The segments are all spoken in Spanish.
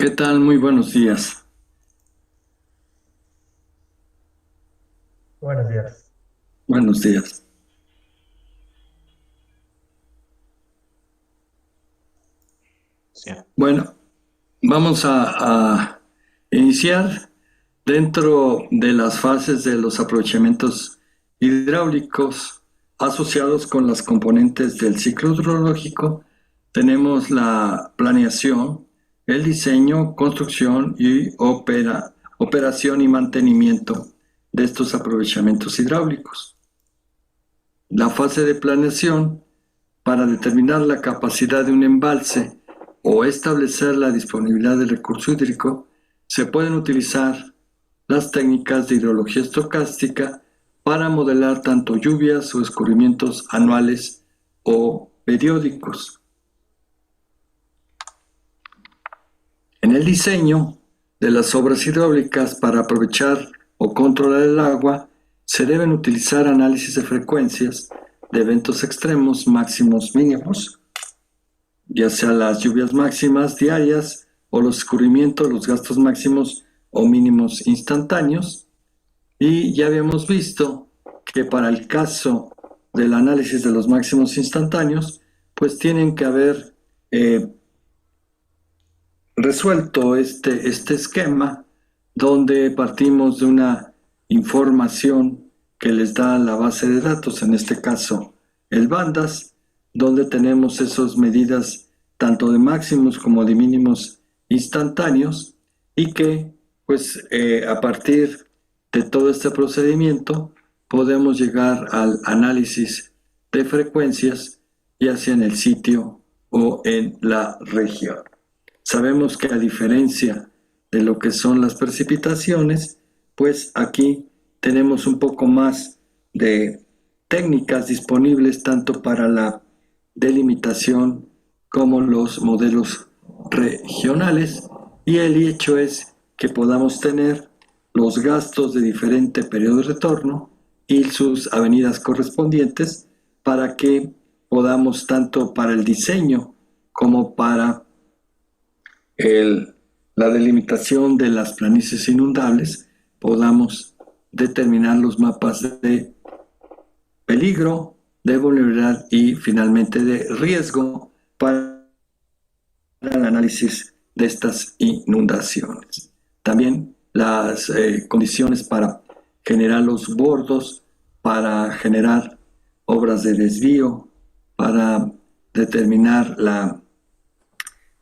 ¿Qué tal? Muy buenos días. Buenos días. Buenos días. Sí. Bueno, vamos a iniciar dentro de las fases de los aprovechamientos hidráulicos asociados con las componentes del ciclo hidrológico. Tenemos la planeación, el diseño, construcción y operación y mantenimiento de estos aprovechamientos hidráulicos. La fase de planeación para determinar la capacidad de un embalse o establecer la disponibilidad del recurso hídrico, se pueden utilizar las técnicas de hidrología estocástica para modelar tanto lluvias o escurrimientos anuales o periódicos. En el diseño de las obras hidráulicas para aprovechar o controlar el agua, se deben utilizar análisis de frecuencias de eventos extremos máximos mínimos, ya sea las lluvias máximas diarias o los escurrimientos, los gastos máximos o mínimos instantáneos. Y ya habíamos visto que para el caso del análisis de los máximos instantáneos, pues tienen que haber resuelto este esquema donde partimos de una información que les da la base de datos, en este caso el Bandas, donde tenemos esas medidas tanto de máximos como de mínimos instantáneos y que pues a partir de todo este procedimiento podemos llegar al análisis de frecuencias, ya sea en el sitio o en la región. Sabemos que a diferencia de lo que son las precipitaciones, pues aquí tenemos un poco más de técnicas disponibles tanto para la delimitación como los modelos regionales, y el hecho es que podamos tener los gastos de diferente periodo de retorno y sus avenidas correspondientes para que podamos tanto para el diseño como para el, la delimitación de las planicies inundables, podamos determinar los mapas de peligro, de vulnerabilidad y finalmente de riesgo para el análisis de estas inundaciones. También las condiciones para generar los bordos, para generar obras de desvío, para determinar la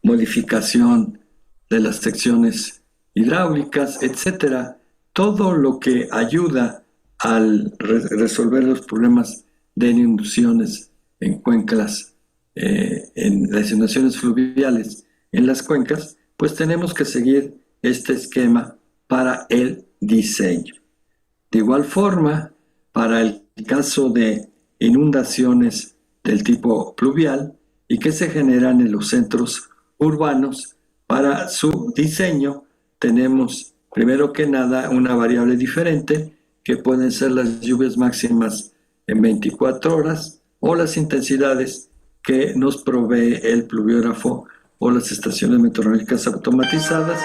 modificación de las secciones hidráulicas, etcétera. Todo lo que ayuda al resolver los problemas de inundaciones en cuencas, en las inundaciones fluviales en las cuencas, pues tenemos que seguir este esquema para el diseño. De igual forma, para el caso de inundaciones del tipo pluvial y que se generan en los centros urbanos, para su diseño tenemos primero que nada una variable diferente que pueden ser las lluvias máximas en 24 horas o las intensidades que nos provee el pluviógrafo o las estaciones meteorológicas automatizadas,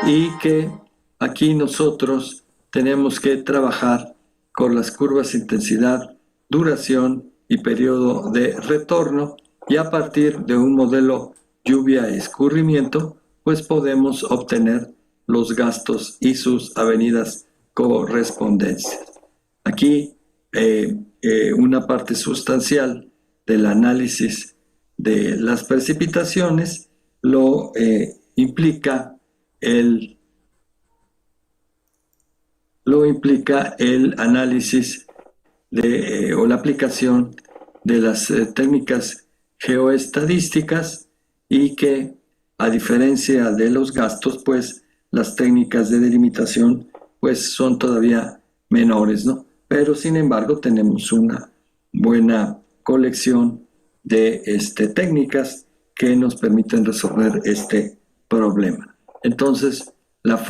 y que aquí nosotros tenemos que trabajar con las curvas de intensidad, duración y periodo de retorno, y a partir de un modelo lluvia-escurrimiento, pues podemos obtener los gastos y sus avenidas correspondencias. Aquí una parte sustancial del análisis de las precipitaciones lo implica el, el análisis o la aplicación de las técnicas geoestadísticas, y que a diferencia de los gastos, pues las técnicas de delimitación pues son todavía menores, ¿no? Pero sin embargo tenemos una buena colección de técnicas que nos permiten resolver este problema. Entonces, la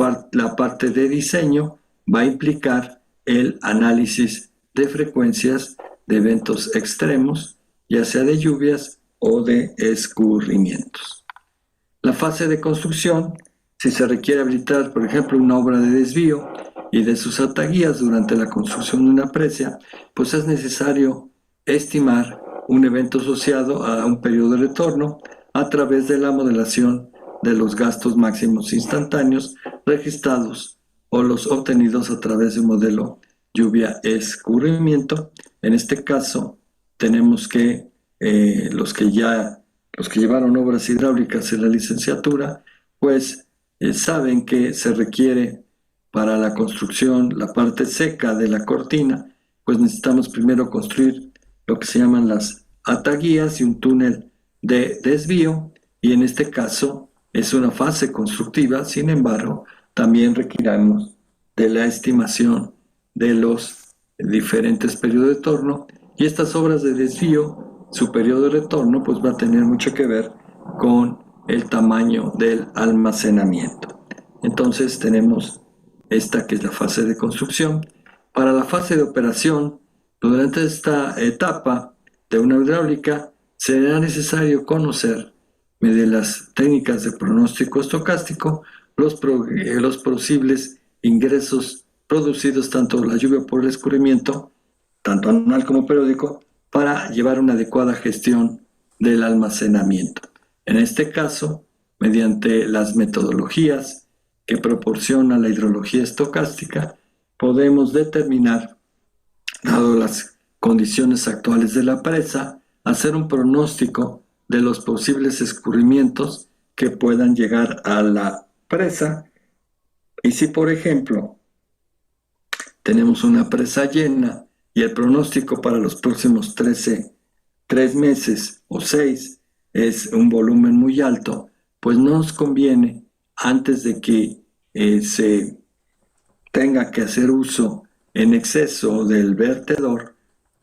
parte de diseño va a implicar el análisis de frecuencias de eventos extremos, ya sea de lluvias o de escurrimientos. La fase de construcción, si se requiere habilitar, por ejemplo, una obra de desvío y de sus ataguías durante la construcción de una presa, pues es necesario estimar un evento asociado a un periodo de retorno a través de la modelación de los gastos máximos instantáneos registrados o los obtenidos a través de un modelo lluvia-escurrimiento. En este caso, tenemos que los que llevaron obras hidráulicas en la licenciatura, pues saben que se requiere para la construcción, la parte seca de la cortina, pues necesitamos primero construir lo que se llaman las ataguías y un túnel de desvío, y en este caso es una fase constructiva. Sin embargo, también requerimos de la estimación de los diferentes periodos de retorno, y estas obras de desvío, su periodo de retorno, pues va a tener mucho que ver con el tamaño del almacenamiento. Entonces tenemos esta que es la fase de construcción. Para la fase de operación, durante esta etapa de una hidráulica, será necesario conocer, mediante las técnicas de pronóstico estocástico, los posibles ingresos producidos tanto la lluvia por el escurrimiento, tanto anual como periódico, para llevar una adecuada gestión del almacenamiento. En este caso, mediante las metodologías que proporciona la hidrología estocástica, podemos determinar, dado las condiciones actuales de la presa, hacer un pronóstico de los posibles escurrimientos que puedan llegar a la presa. Y si, por ejemplo, tenemos una presa llena y el pronóstico para los próximos 3 meses o 6 es un volumen muy alto, pues nos conviene, antes de que se tenga que hacer uso en exceso del vertedor,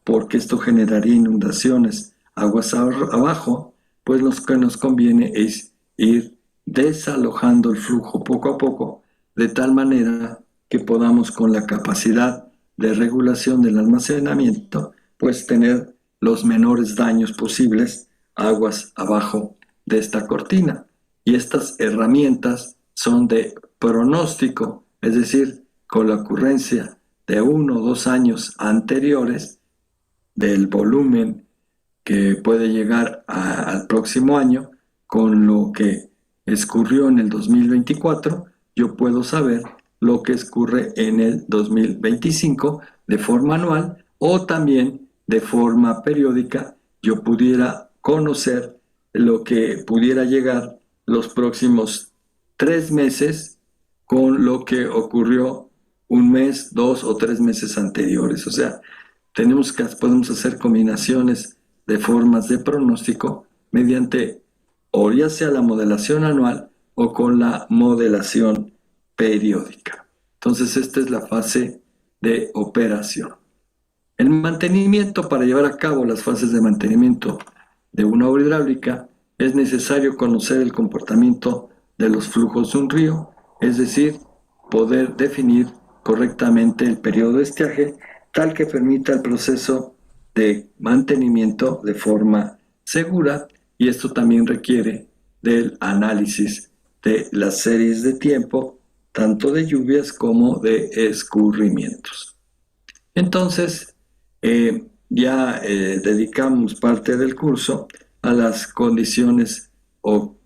porque esto generaría inundaciones aguas abajo, pues lo que nos conviene es ir desalojando el flujo poco a poco, de tal manera que podamos, con la capacidad de regulación del almacenamiento, pues tener los menores daños posibles aguas abajo de esta cortina. Y estas herramientas son de pronóstico, es decir, con la ocurrencia de 1 o 2 años anteriores del volumen que puede llegar al próximo año, con lo que escurrió en el 2024, yo puedo saber lo que escurre en el 2025 de forma anual, o también de forma periódica. Yo pudiera conocer lo que pudiera llegar los próximos 3 meses con lo que ocurrió 1 mes, 2 o 3 meses anteriores. O sea, podemos hacer combinaciones de formas de pronóstico mediante, o ya sea la modelación anual o con la modelación periódica. Entonces, esta es la fase de operación. El mantenimiento: para llevar a cabo las fases de mantenimiento de una obra hidráulica, es necesario conocer el comportamiento de los flujos de un río, es decir, poder definir correctamente el periodo de estiaje, tal que permita el proceso de mantenimiento de forma segura, y esto también requiere del análisis de las series de tiempo, tanto de lluvias como de escurrimientos. Entonces, dedicamos parte del curso a las condiciones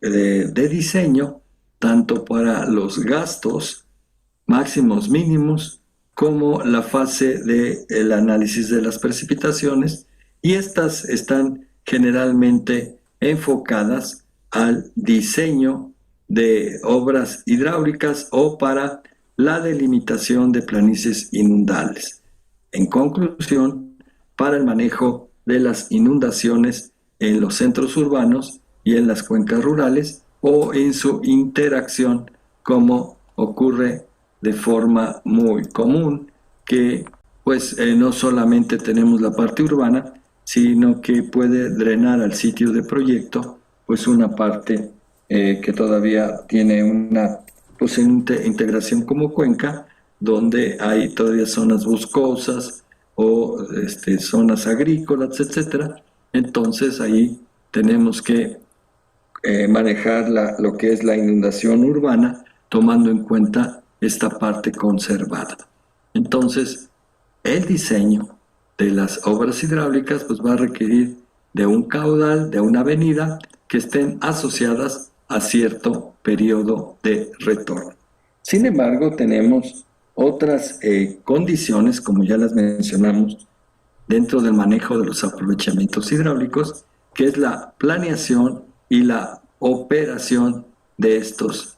de diseño, tanto para los gastos máximos, mínimos, como la fase del análisis de las precipitaciones, y estas están generalmente enfocadas al diseño de obras hidráulicas o para la delimitación de planicies inundables. En conclusión, para el manejo de las inundaciones en los centros urbanos y en las cuencas rurales, o en su interacción, como ocurre de forma muy común, que pues no solamente tenemos la parte urbana, sino que puede drenar al sitio de proyecto pues una parte que todavía tiene una integración como cuenca, donde hay todavía zonas boscosas o zonas agrícolas, etcétera. Entonces ahí tenemos que manejar lo que es la inundación urbana, tomando en cuenta esta parte conservada. Entonces, el diseño de las obras hidráulicas pues va a requerir de un caudal, de una avenida, que estén asociadas a cierto periodo de retorno. Sin embargo, tenemos otras condiciones, como ya las mencionamos, dentro del manejo de los aprovechamientos hidráulicos, que es la planeación y la operación de estos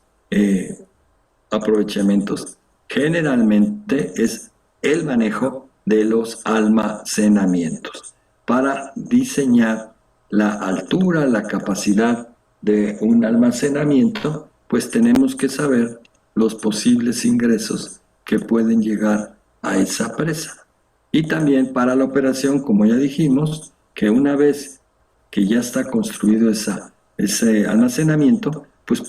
aprovechamientos. Generalmente es el manejo de los almacenamientos para diseñar la altura, la capacidad de un almacenamiento, pues tenemos que saber los posibles ingresos que pueden llegar a esa presa. Y también para la operación, como ya dijimos, que una vez que ya está construido ese almacenamiento, pues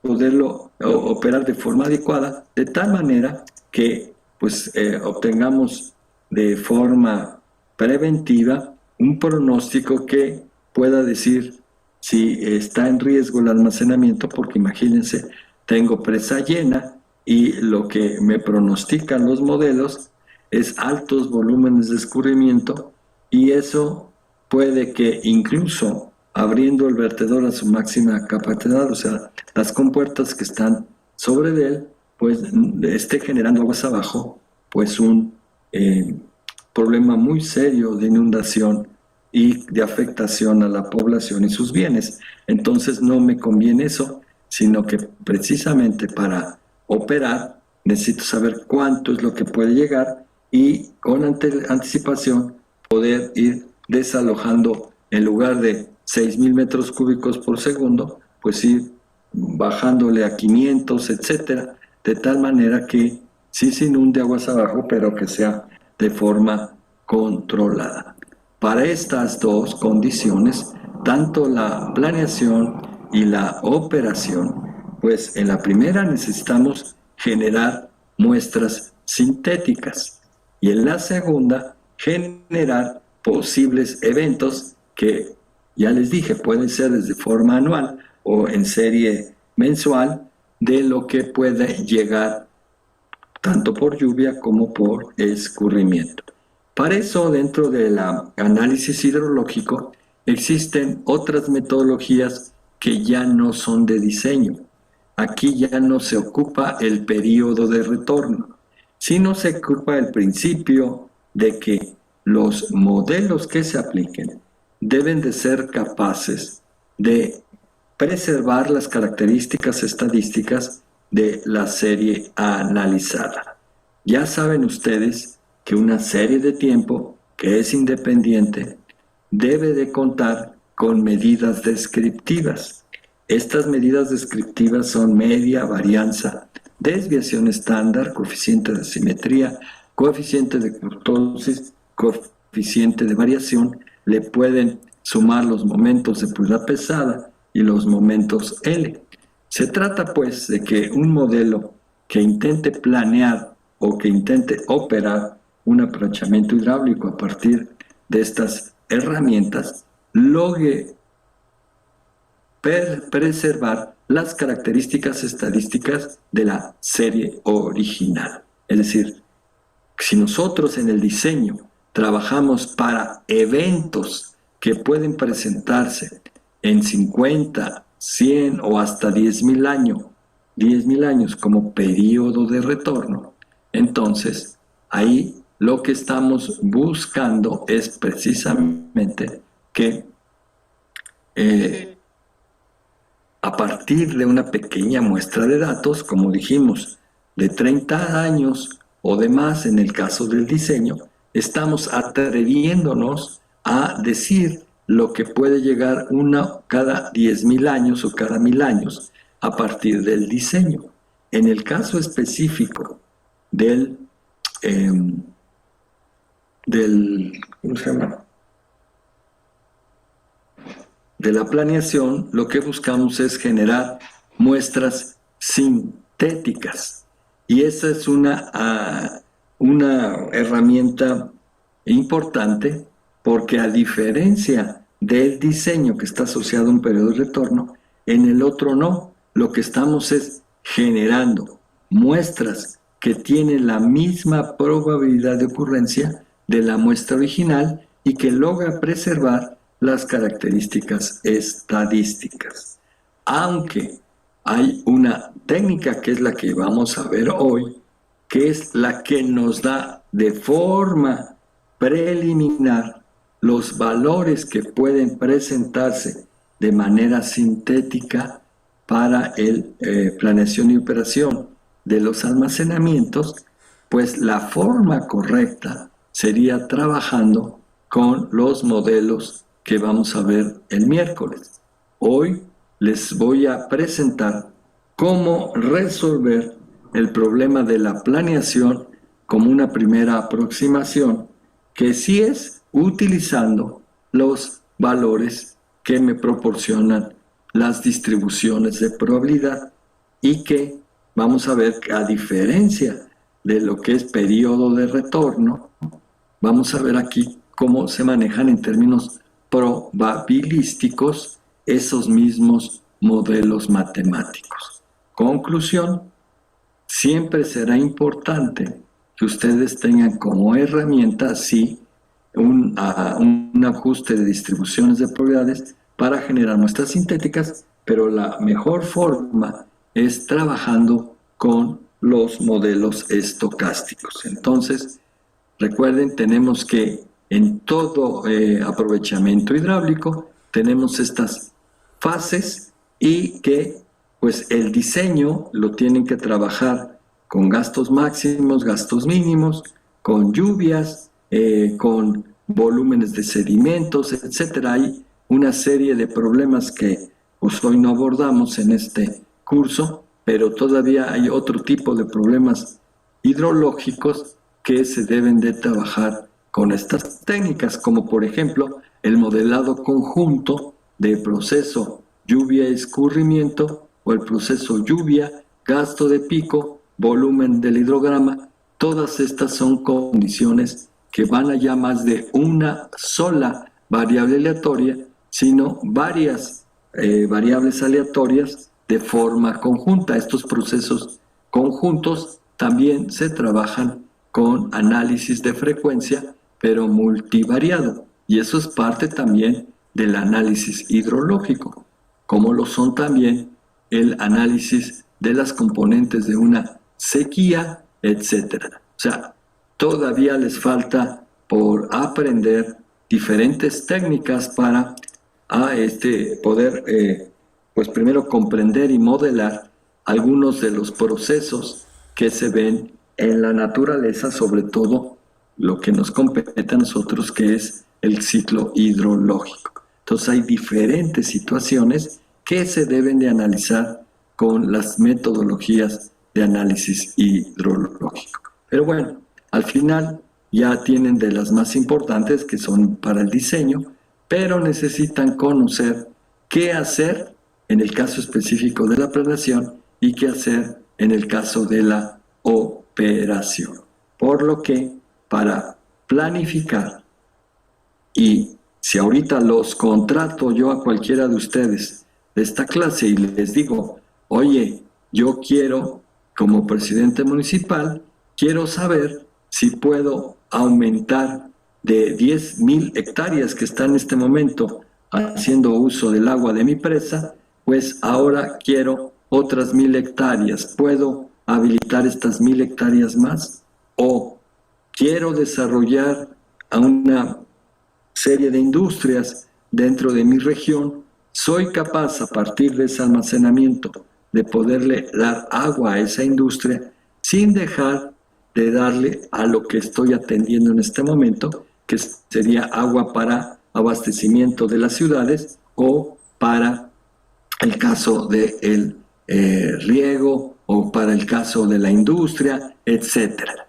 poderlo operar de forma adecuada, de tal manera que pues obtengamos de forma preventiva un pronóstico que pueda decir si está en riesgo el almacenamiento, porque imagínense, tengo presa llena y lo que me pronostican los modelos es altos volúmenes de escurrimiento, y eso puede que incluso abriendo el vertedor a su máxima capacidad, o sea, las compuertas que están sobre de él, pues esté generando aguas abajo, pues un problema muy serio de inundación y de afectación a la población y sus bienes. Entonces no me conviene eso, sino que precisamente para operar necesito saber cuánto es lo que puede llegar y con anticipación poder ir desalojando, en lugar de 6,000 metros cúbicos por segundo, pues ir bajándole a 500, etcétera, de tal manera que sí se inunde aguas abajo, pero que sea de forma controlada. Para estas dos condiciones, tanto la planeación y la operación, pues en la primera necesitamos generar muestras sintéticas y en la segunda generar posibles eventos que, ya les dije, pueden ser desde forma anual o en serie mensual, de lo que puede llegar tanto por lluvia como por escurrimiento. Para eso, dentro del análisis hidrológico, existen otras metodologías que ya no son de diseño. Aquí ya no se ocupa el periodo de retorno, sino se ocupa el principio de que los modelos que se apliquen deben de ser capaces de preservar las características estadísticas de la serie analizada. Ya saben ustedes que una serie de tiempo que es independiente debe de contar con medidas descriptivas. Estas medidas descriptivas son media, varianza, desviación estándar, coeficiente de simetría, coeficiente de kurtosis, coeficiente de variación. Le pueden sumar los momentos de prueba pesada y los momentos L. Se trata pues de que un modelo que intente planear o que intente operar un aprovechamiento hidráulico a partir de estas herramientas logre preservar las características estadísticas de la serie original. Es decir, si nosotros en el diseño trabajamos para eventos que pueden presentarse en 50, 100 o hasta 10,000 años como periodo de retorno, entonces ahí lo que estamos buscando es precisamente que a partir de una pequeña muestra de datos, como dijimos, de 30 años o de más en el caso del diseño, estamos atreviéndonos a decir lo que puede llegar cada 10,000 años o cada 1,000 años a partir del diseño. En el caso específico ¿cómo se llama? De la planeación, lo que buscamos es generar muestras sintéticas. Y esa es una herramienta importante, porque a diferencia del diseño que está asociado a un periodo de retorno, en el otro no. Lo que estamos es generando muestras que tienen la misma probabilidad de ocurrencia de la muestra original y que logra preservar las características estadísticas. Aunque hay una técnica que es la que vamos a ver hoy, que es la que nos da de forma preliminar los valores que pueden presentarse de manera sintética para el planeación y operación de los almacenamientos, pues la forma correcta sería trabajando con los modelos que vamos a ver el miércoles. Hoy les voy a presentar cómo resolver el problema de la planeación como una primera aproximación, que sí es utilizando los valores que me proporcionan las distribuciones de probabilidad y que vamos a ver que a diferencia de lo que es periodo de retorno, vamos a ver aquí cómo se manejan en términos probabilísticos esos mismos modelos matemáticos. Conclusión, siempre será importante que ustedes tengan como herramienta, sí, un ajuste de distribuciones de probabilidades para generar muestras sintéticas, pero la mejor forma es trabajando con los modelos estocásticos. Entonces, recuerden, tenemos que en todo aprovechamiento hidráulico tenemos estas fases y que pues el diseño lo tienen que trabajar con gastos máximos, gastos mínimos, con lluvias, con volúmenes de sedimentos, etcétera. Hay una serie de problemas que pues hoy no abordamos en este curso, pero todavía hay otro tipo de problemas hidrológicos que se deben de trabajar con estas técnicas, como por ejemplo el modelado conjunto de proceso lluvia-escurrimiento o el proceso lluvia, gasto de pico, volumen del hidrograma. Todas estas son condiciones que van allá más de una sola variable aleatoria, sino varias variables aleatorias de forma conjunta. Estos procesos conjuntos también se trabajan con análisis de frecuencia, pero multivariado. Y eso es parte también del análisis hidrológico, como lo son también el análisis de las componentes de una sequía, etcétera. O sea, todavía les falta por aprender diferentes técnicas para poder, pues primero comprender y modelar algunos de los procesos que se ven en la naturaleza, sobre todo lo que nos compete a nosotros, que es el ciclo hidrológico. Entonces hay diferentes situaciones que se deben de analizar con las metodologías de análisis hidrológico. Pero bueno, al final ya tienen de las más importantes que son para el diseño, pero necesitan conocer qué hacer en el caso específico de la planeación y qué hacer en el caso de la operación. Por lo que para planificar, y si ahorita los contrato yo a cualquiera de ustedes de esta clase y les digo, oye, yo quiero, como presidente municipal, quiero saber si puedo aumentar de 10,000 hectáreas que están en este momento haciendo uso del agua de mi presa, pues ahora quiero otras 1,000 hectáreas. ¿Puedo habilitar estas 1,000 hectáreas más? ¿O quiero desarrollar a una serie de industrias dentro de mi región? ¿Soy capaz a partir de ese almacenamiento de poderle dar agua a esa industria sin dejar de darle a lo que estoy atendiendo en este momento, que sería agua para abastecimiento de las ciudades o para el caso del riego o para el caso de la industria, etcétera?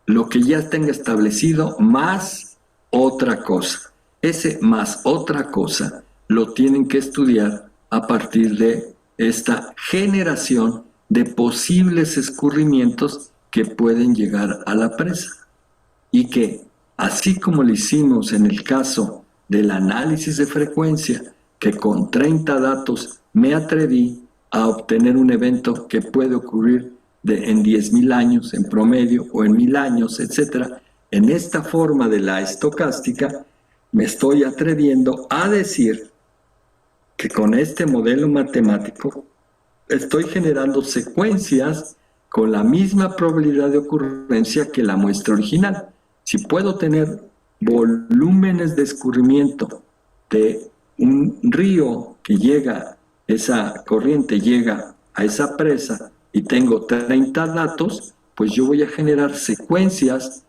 Lo que ya tenga establecido más otra cosa. Ese más otra cosa lo tienen que estudiar a partir de esta generación de posibles escurrimientos que pueden llegar a la presa y que, así como lo hicimos en el caso del análisis de frecuencia, que con 30 datos me atreví a obtener un evento que puede ocurrir en 10.000 años en promedio o en 1.000 años, etc. En esta forma de la estocástica, me estoy atreviendo a decir que con este modelo matemático estoy generando secuencias con la misma probabilidad de ocurrencia que la muestra original. Si puedo tener volúmenes de escurrimiento de un río que llega, esa corriente llega a esa presa y tengo 30 datos, pues yo voy a generar secuencias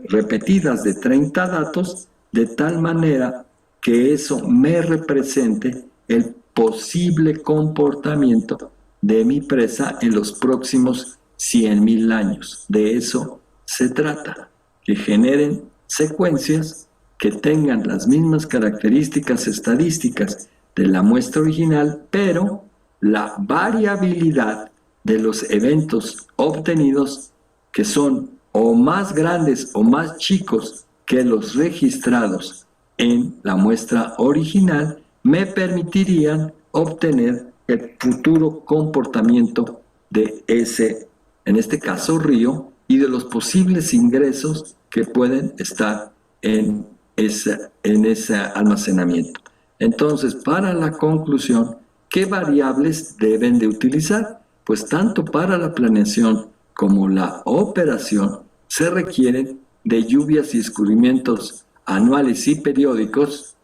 repetidas de 30 datos de tal manera que eso me represente el posible comportamiento de mi presa en los próximos 100.000 años. De eso se trata, que generen secuencias que tengan las mismas características estadísticas de la muestra original, pero la variabilidad de los eventos obtenidos, que son o más grandes o más chicos que los registrados en la muestra original, me permitirían obtener el futuro comportamiento de ese, en este caso, río, y de los posibles ingresos que pueden estar en ese almacenamiento. Entonces, para la conclusión, ¿qué variables deben de utilizar? Pues tanto para la planeación como la operación se requieren de lluvias y escurrimientos anuales y periódicos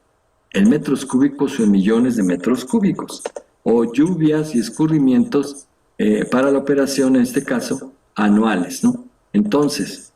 en metros cúbicos o en millones de metros cúbicos, o lluvias y escurrimientos para la operación, en este caso, anuales, ¿no? Entonces,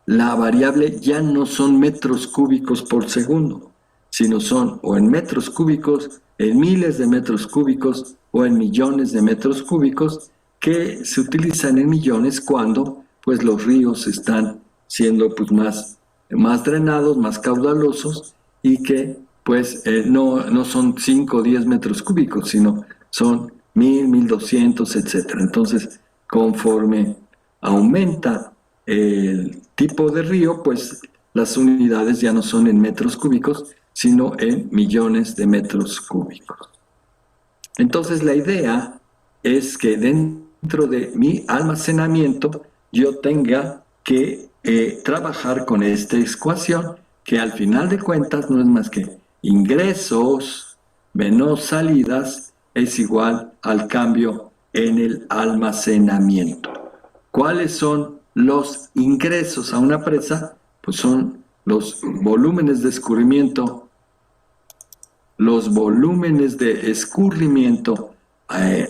la variable ya no son metros cúbicos por segundo, sino son o en metros cúbicos, en miles de metros cúbicos o en millones de metros cúbicos, que se utilizan en millones cuando pues los ríos están siendo pues más drenados, más caudalosos, y que pues no son 5 o 10 metros cúbicos, sino son 1.000, 1.200, etc. Entonces, conforme aumenta el tipo de río, pues las unidades ya no son en metros cúbicos, sino en millones de metros cúbicos. Entonces, la idea es que dentro de mi almacenamiento yo tenga que trabajar con esta ecuación, que al final de cuentas no es más que ingresos menos salidas es igual al cambio en el almacenamiento. ¿Cuáles son los ingresos a una presa? Pues son los volúmenes de escurrimiento,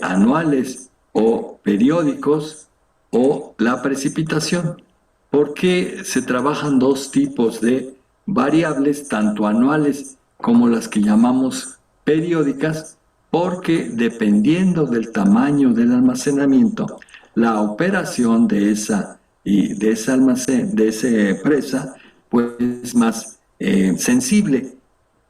anuales o periódicos, o la precipitación. ¿Por qué se trabajan dos tipos de variables, tanto anuales como las que llamamos periódicas? Porque dependiendo del tamaño del almacenamiento, la operación de esa almacén, de esa presa, pues es más sensible.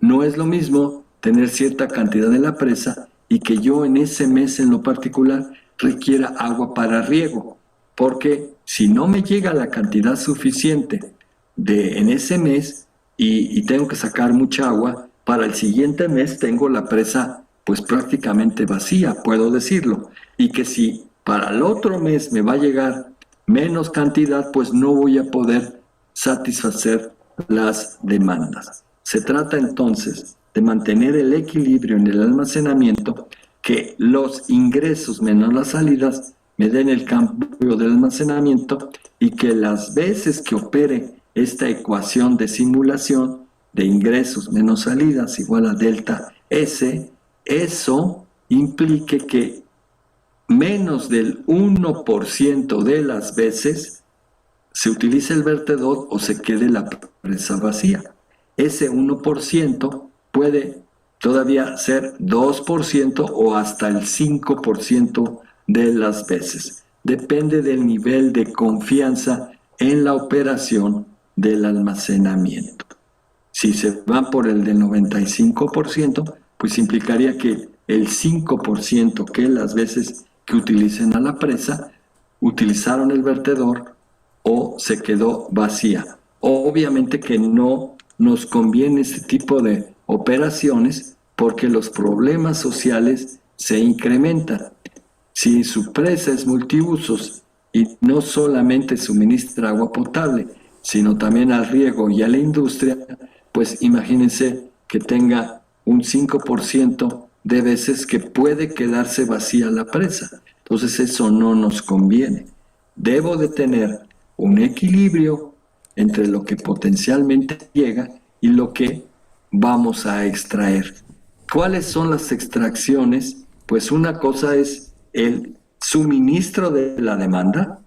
No es lo mismo tener cierta cantidad de la presa y que yo en ese mes en lo particular requiera agua para riego, porque si no me llega la cantidad suficiente en ese mes y tengo que sacar mucha agua, para el siguiente mes tengo la presa pues prácticamente vacía, puedo decirlo, y que si para el otro mes me va a llegar menos cantidad, pues no voy a poder satisfacer las demandas. Se trata entonces de mantener el equilibrio en el almacenamiento, que los ingresos menos las salidas me den el cambio del almacenamiento, y que las veces que opere esta ecuación de simulación de ingresos menos salidas igual a delta S, eso implique que menos del 1% de las veces se utilice el vertedor o se quede la presa vacía. Ese 1% puede todavía ser 2% o hasta el 5% de las veces. Depende del nivel de confianza en la operación del almacenamiento. Si se van por el del 95%, pues implicaría que el 5% que las veces que utilicen a la presa utilizaron el vertedor o se quedó vacía. Obviamente que no nos conviene este tipo de operaciones porque los problemas sociales se incrementan. Si su presa es multiusos y no solamente suministra agua potable, sino también al riego y a la industria, pues imagínense que tenga un 5% de veces que puede quedarse vacía la presa. Entonces eso no nos conviene. Debo de tener un equilibrio entre lo que potencialmente llega y lo que vamos a extraer. ¿Cuáles son las extracciones? Pues una cosa es el suministro de la demanda.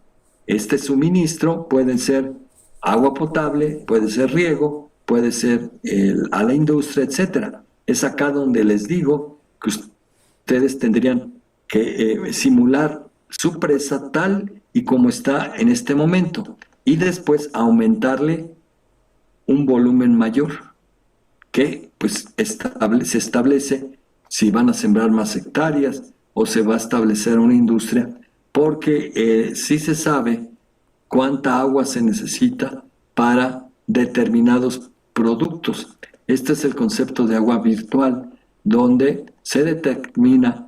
Este suministro puede ser agua potable, puede ser riego, puede ser a la industria, etcétera. Es acá donde les digo que ustedes tendrían que simular su presa tal y como está en este momento y después aumentarle un volumen mayor que pues se establece si van a sembrar más hectáreas o se va a establecer una industria, porque sí se sabe cuánta agua se necesita para determinados productos. Este es el concepto de agua virtual, donde se determina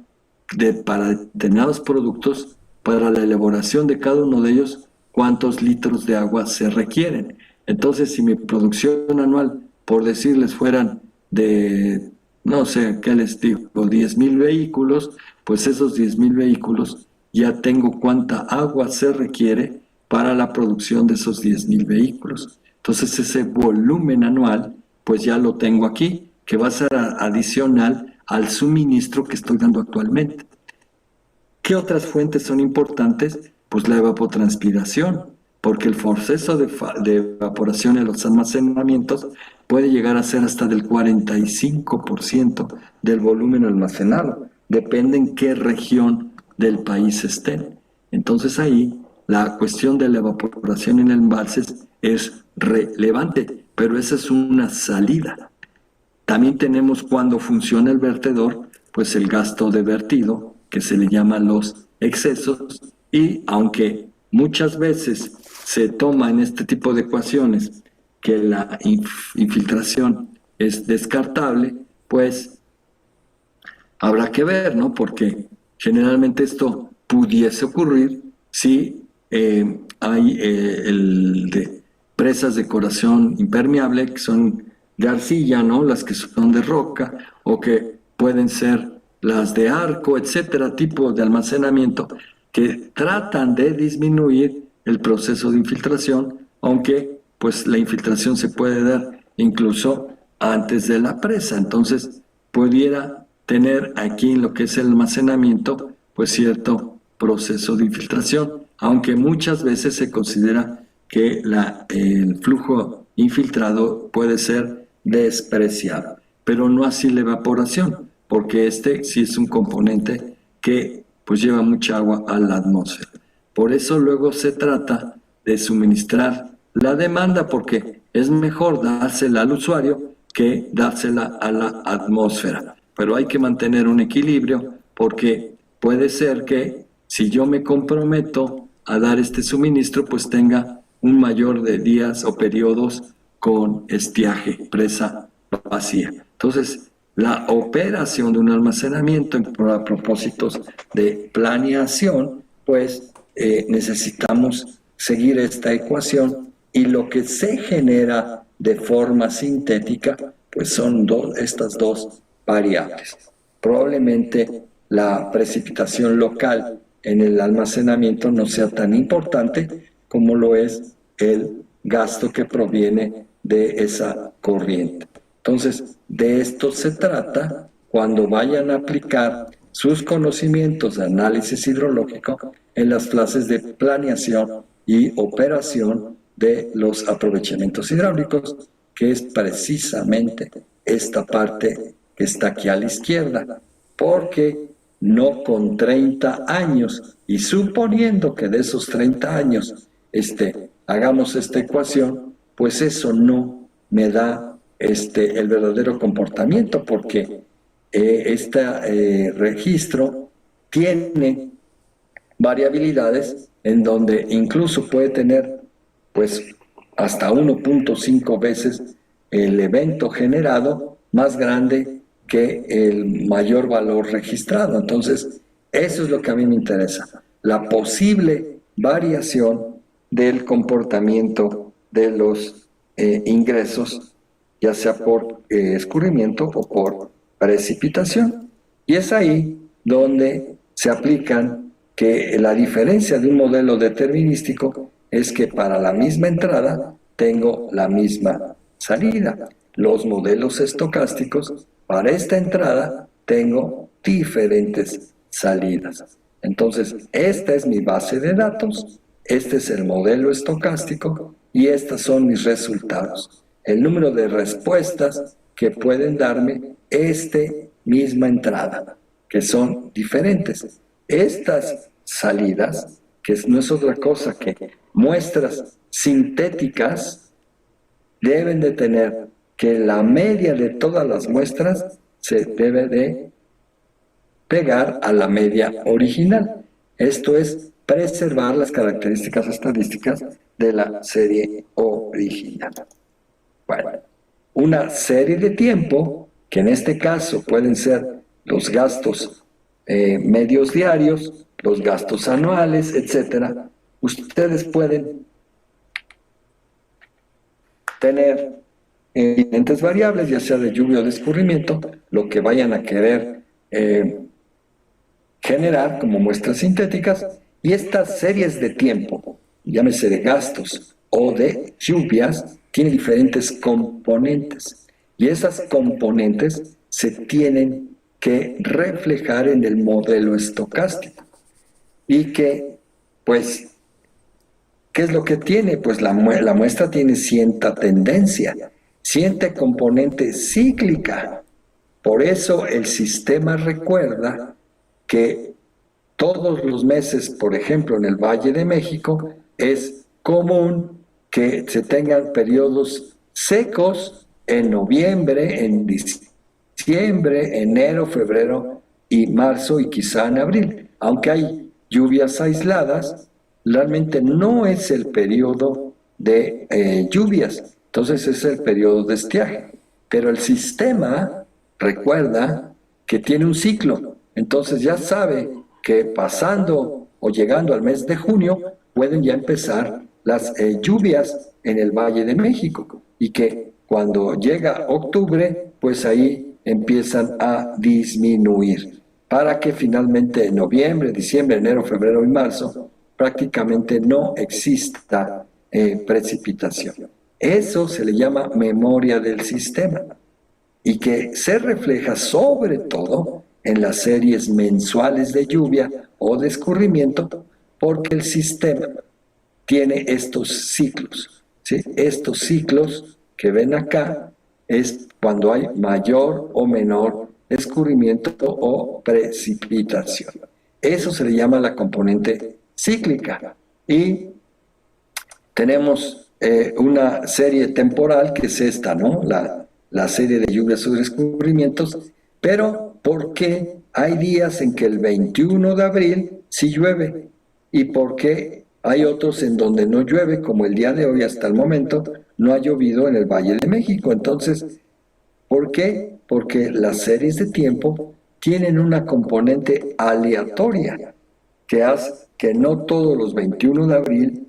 para determinados productos, para la elaboración de cada uno de ellos, cuántos litros de agua se requieren. Entonces, si mi producción anual, por decirles, fueran de, no sé, ¿qué les digo? 10,000 vehículos, pues esos 10,000 vehículos ya tengo cuánta agua se requiere para la producción de esos 10,000 vehículos. Entonces, ese volumen anual, pues ya lo tengo aquí, que va a ser adicional al suministro que estoy dando actualmente. ¿Qué otras fuentes son importantes? Pues la evapotranspiración, porque el proceso de evaporación en los almacenamientos puede llegar a ser hasta del 45% del volumen almacenado. Depende en qué región del país estén. Entonces ahí la cuestión de la evaporación en embalses es relevante, pero esa es una salida. También tenemos cuando funciona el vertedor, pues el gasto de vertido, que se le llama los excesos, y aunque muchas veces se toma en este tipo de ecuaciones que la infiltración es descartable, pues habrá que ver, ¿no? Porque generalmente esto pudiese ocurrir si hay el de presas de corazón impermeable, que son de arcilla, ¿no? Las que son de roca, o que pueden ser las de arco, etcétera, tipo de almacenamiento, que tratan de disminuir el proceso de infiltración, aunque pues la infiltración se puede dar incluso antes de la presa. Entonces, pudiera tener aquí en lo que es el almacenamiento, pues cierto proceso de infiltración, aunque muchas veces se considera que el flujo infiltrado puede ser despreciado, pero no así la evaporación, porque este sí es un componente que pues lleva mucha agua a la atmósfera. Por eso luego se trata de suministrar la demanda, porque es mejor dársela al usuario que dársela a la atmósfera. Pero hay que mantener un equilibrio, porque puede ser que si yo me comprometo a dar este suministro, pues tenga un mayor de días o periodos con estiaje, presa vacía. Entonces, la operación de un almacenamiento para propósitos de planeación, pues necesitamos seguir esta ecuación, y lo que se genera de forma sintética, pues son estas dos variables. Probablemente la precipitación local en el almacenamiento no sea tan importante como lo es el gasto que proviene de esa corriente. Entonces, de esto se trata cuando vayan a aplicar sus conocimientos de análisis hidrológico en las clases de planeación y operación de los aprovechamientos hidráulicos, que es precisamente esta parte que está aquí a la izquierda, porque no con 30 años, y suponiendo que de esos 30 años hagamos esta ecuación, pues eso no me da el verdadero comportamiento, porque este registro tiene variabilidades en donde incluso puede tener pues hasta 1.5 veces el evento generado más grande que el mayor valor registrado. Entonces, eso es lo que a mí me interesa, la posible variación del comportamiento de los ingresos, ya sea por escurrimiento o por precipitación. Y es ahí donde se aplican que la diferencia de un modelo determinístico es que para la misma entrada tengo la misma salida. Los modelos estocásticos, para esta entrada tengo diferentes salidas. Entonces, esta es mi base de datos, este es el modelo estocástico y estos son mis resultados. El número de respuestas que pueden darme esta misma entrada, que son diferentes. Estas salidas, que no es otra cosa que muestras sintéticas, deben de tener que la media de todas las muestras se debe de pegar a la media original. Esto es preservar las características estadísticas de la serie original. Bueno, una serie de tiempo, que en este caso pueden ser los gastos medios diarios, los gastos anuales, etcétera. Ustedes pueden tener diferentes variables, ya sea de lluvia o de escurrimiento, lo que vayan a querer generar como muestras sintéticas, y estas series de tiempo, llámese de gastos o de lluvias, tienen diferentes componentes, y esas componentes se tienen que reflejar en el modelo estocástico. Y que, pues, ¿qué es lo que tiene? Pues la muestra tiene cierta tendencia, cierta componente cíclica. Por eso el sistema recuerda que todos los meses, por ejemplo, en el Valle de México, es común que se tengan periodos secos en noviembre, en diciembre, enero, febrero y marzo y quizá en abril. Aunque hay lluvias aisladas, realmente no es el periodo de lluvias, entonces es el periodo de estiaje. Pero el sistema recuerda que tiene un ciclo, entonces ya sabe que pasando o llegando al mes de junio pueden ya empezar las lluvias en el Valle de México, y que cuando llega octubre, pues ahí empiezan a disminuir, para que finalmente en noviembre, diciembre, enero, febrero y marzo prácticamente no exista precipitación. Eso se le llama memoria del sistema, y que se refleja sobre todo en las series mensuales de lluvia o de escurrimiento, porque el sistema tiene estos ciclos, ¿sí? Estos ciclos que ven acá es cuando hay mayor o menor escurrimiento o precipitación. Eso se le llama la componente cíclica. Y tenemos una serie temporal que es esta, ¿no? La serie de lluvias o descubrimientos, pero ¿por qué hay días en que el 21 de abril sí llueve? ¿Y por qué hay otros en donde no llueve, como el día de hoy hasta el momento no ha llovido en el Valle de México? Entonces, ¿por qué? Porque las series de tiempo tienen una componente aleatoria que hace que no todos los 21 de abril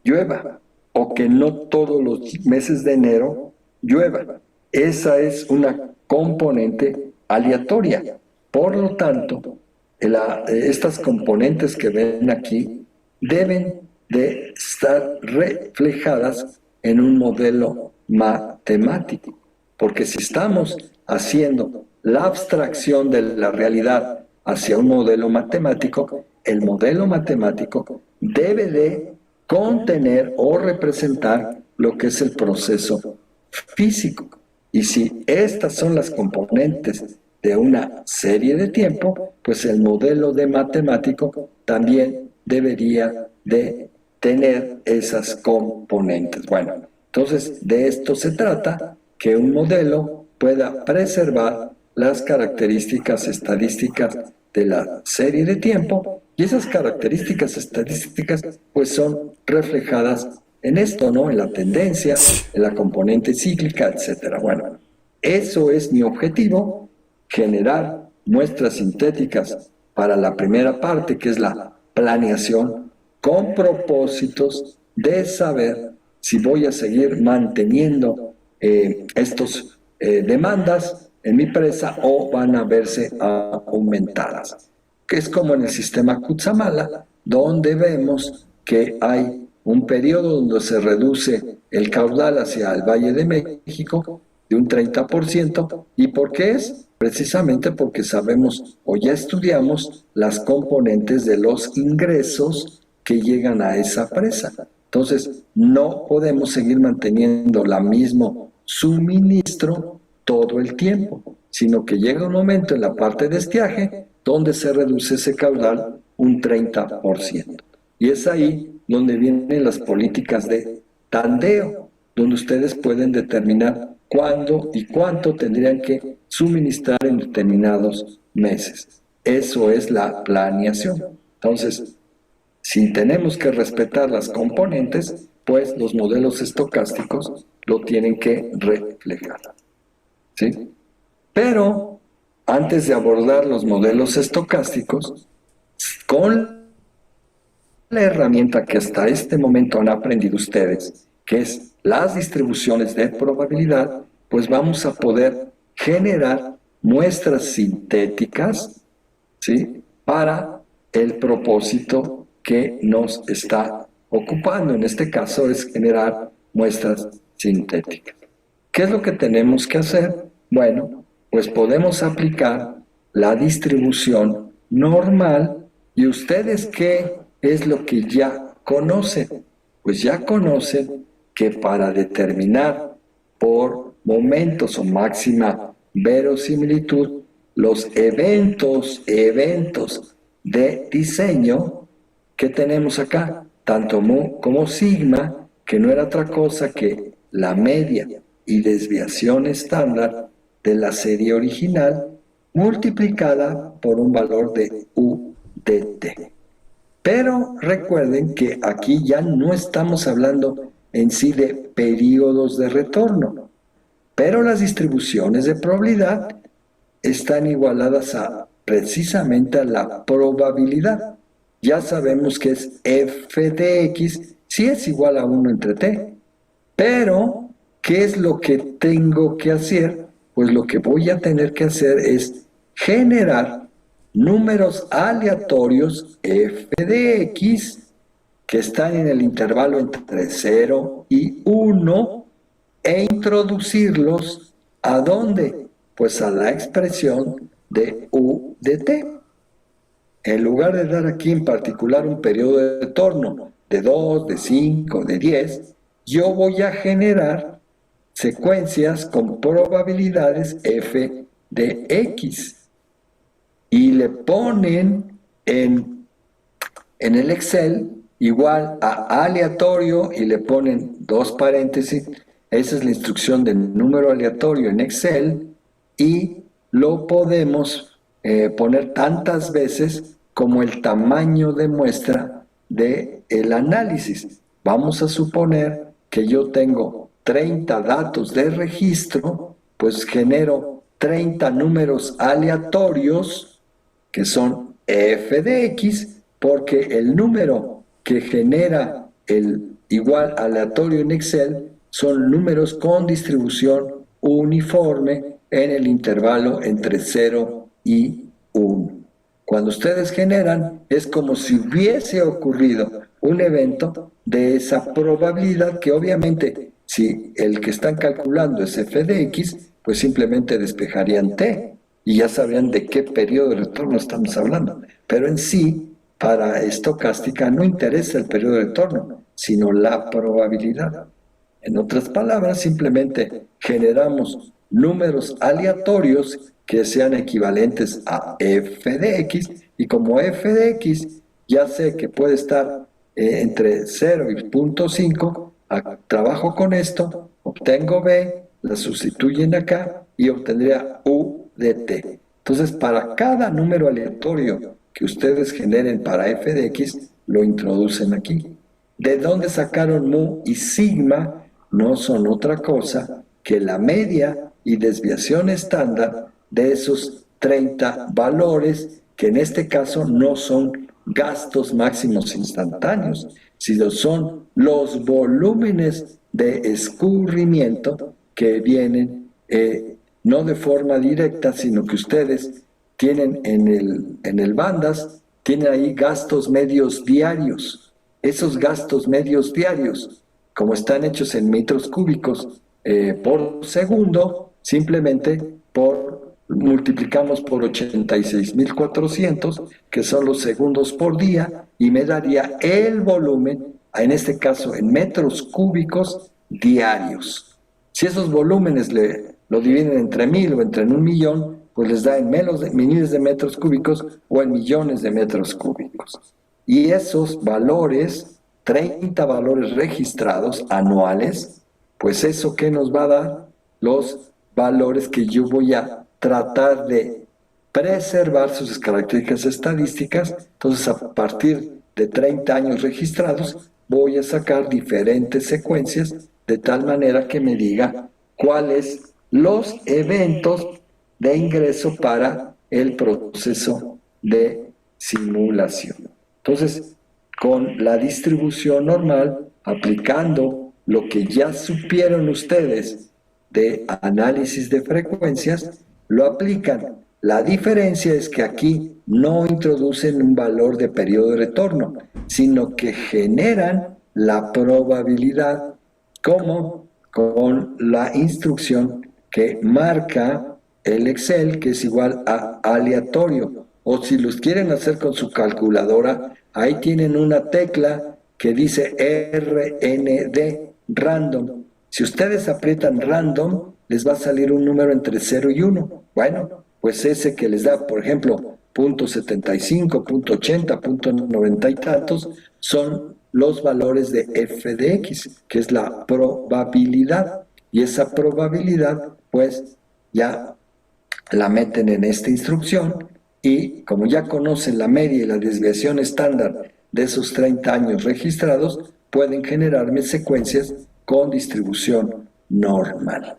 llueva, o que no todos los meses de enero llueva. Esa es una componente aleatoria. Por lo tanto, estas componentes que ven aquí deben de estar reflejadas en un modelo matemático, porque si estamos haciendo la abstracción de la realidad hacia un modelo matemático, el modelo matemático debe de contener o representar lo que es el proceso físico. Y si estas son las componentes de una serie de tiempo, pues el modelo de matemático también debería de tener esas componentes. Bueno, entonces de esto se trata, que un modelo pueda preservar las características estadísticas de la serie de tiempo, y esas características estadísticas pues son reflejadas en esto, ¿no? En la tendencia, en la componente cíclica, etcétera. Bueno, eso es mi objetivo, generar muestras sintéticas para la primera parte, que es la planeación, con propósitos de saber si voy a seguir manteniendo estos demandas en mi presa o van a verse aumentadas. Que es como en el sistema Kutsamala, donde vemos que hay un periodo donde se reduce el caudal hacia el Valle de México de un 30%. ¿Y por qué es? Precisamente porque sabemos o ya estudiamos las componentes de los ingresos que llegan a esa presa. Entonces, no podemos seguir manteniendo el mismo suministro todo el tiempo, sino que llega un momento en la parte de estiaje donde se reduce ese caudal un 30%. Y es ahí donde vienen las políticas de tandeo, donde ustedes pueden determinar cuándo y cuánto tendrían que suministrar en determinados meses. Eso es la planeación. Entonces, si tenemos que respetar las componentes, pues los modelos estocásticos lo tienen que reflejar. ¿Sí? Pero antes de abordar los modelos estocásticos, con la herramienta que hasta este momento han aprendido ustedes, que es las distribuciones de probabilidad, pues vamos a poder generar muestras sintéticas, ¿sí? Para el propósito que nos está ocupando. En este caso es generar muestras sintéticas. ¿Qué es lo que tenemos que hacer? Bueno, pues podemos aplicar la distribución normal. ¿Y ustedes qué es lo que ya conocen? Pues ya conocen que para determinar por momentos o máxima verosimilitud los eventos de diseño que tenemos acá, tanto mu como sigma, que no era otra cosa que la media y desviación estándar de la serie original multiplicada por un valor de u de t. Pero recuerden que aquí ya no estamos hablando en sí de periodos de retorno, pero las distribuciones de probabilidad están igualadas precisamente a la probabilidad. Ya sabemos que es f de x si es igual a 1 entre t. Pero, ¿qué es lo que tengo que hacer? Pues lo que voy a tener que hacer es generar números aleatorios f de x que están en el intervalo entre 0 y 1 e introducirlos ¿a dónde? Pues a la expresión de u de t. En lugar de dar aquí en particular un periodo de retorno de 2, de 5, de 10, yo voy a generar secuencias con probabilidades f de x. Y le ponen en el Excel igual a aleatorio y le ponen dos paréntesis. Esa es la instrucción del número aleatorio en Excel y lo podemos poner tantas veces como el tamaño de muestra del análisis. Vamos a suponer que yo tengo 30 datos de registro, pues genero 30 números aleatorios que son f de x, porque el número que genera el igual aleatorio en Excel son números con distribución uniforme en el intervalo entre 0 y 1. Cuando ustedes generan, es como si hubiese ocurrido un evento de esa probabilidad que obviamente, si el que están calculando es f de x, pues simplemente despejarían t y ya sabrían de qué periodo de retorno estamos hablando. Pero en sí, para estocástica no interesa el periodo de retorno, sino la probabilidad. En otras palabras, simplemente generamos números aleatorios que sean equivalentes a f de x, y como f de x ya sé que puede estar entre 0 y 0.5, trabajo con esto, obtengo b, la sustituyen acá y obtendría u de t. Entonces, para cada número aleatorio que ustedes generen para f de x, lo introducen aquí. ¿De dónde sacaron mu y sigma? No son otra cosa que la media y desviación estándar de esos 30 valores, que en este caso no son gastos máximos instantáneos, sino son los volúmenes de escurrimiento que vienen no de forma directa, sino que ustedes tienen en el bandas, tienen ahí gastos medios diarios. Esos gastos medios diarios, como están hechos en metros cúbicos por segundo, simplemente multiplicamos por 86.400, que son los segundos por día, y me daría el volumen, en este caso en metros cúbicos diarios. Si esos volúmenes lo dividen entre 1000 o entre 1.000.000, pues les da en miles de metros cúbicos o en millones de metros cúbicos. Y esos valores, 30 valores registrados anuales, pues eso ¿qué nos va a dar? Los valores que yo voy a tratar de preservar sus características estadísticas. Entonces, a partir de 30 años registrados, voy a sacar diferentes secuencias de tal manera que me diga cuáles los eventos de ingreso para el proceso de simulación. Entonces, con la distribución normal, aplicando lo que ya supieron ustedes de análisis de frecuencias, lo aplican. La diferencia es que aquí no introducen un valor de periodo de retorno, sino que generan la probabilidad, como con la instrucción que marca el Excel, que es igual a aleatorio. O si los quieren hacer con su calculadora, ahí tienen una tecla que dice RND, random. Si ustedes aprietan random, les va a salir un número entre 0 y 1. Bueno, pues ese que les da, por ejemplo, .75, .80, .90 y tantos, son los valores de f de x, que es la probabilidad. Y esa probabilidad, pues, ya la meten en esta instrucción, y como ya conocen la media y la desviación estándar de esos 30 años registrados, pueden generarme secuencias con distribución normal.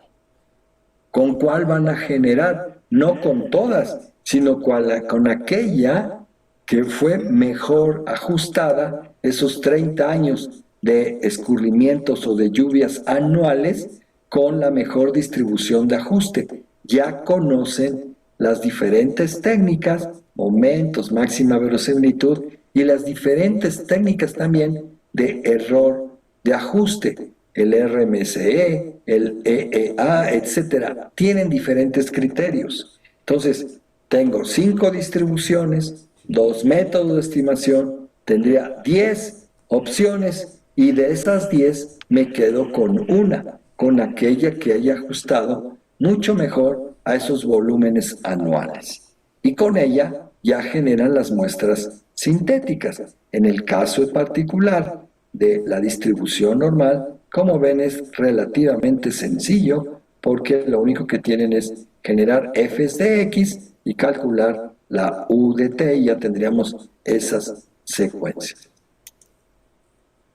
¿Con cuál van a generar? No con todas, sino con aquella que fue mejor ajustada esos 30 años de escurrimientos o de lluvias anuales, con la mejor distribución de ajuste. Ya conocen las diferentes técnicas, momentos, máxima verosimilitud, y las diferentes técnicas también de error de ajuste. El RMSE, el EEA, etcétera, tienen diferentes criterios. Entonces, tengo 5 distribuciones, 2 métodos de estimación, tendría 10 opciones, y de esas 10 me quedo con una, con aquella que haya ajustado mucho mejor a esos volúmenes anuales. Y con ella ya generan las muestras sintéticas. En el caso particular de la distribución normal, como ven, es relativamente sencillo, porque lo único que tienen es generar f's de x y calcular la u de t, y ya tendríamos esas secuencias.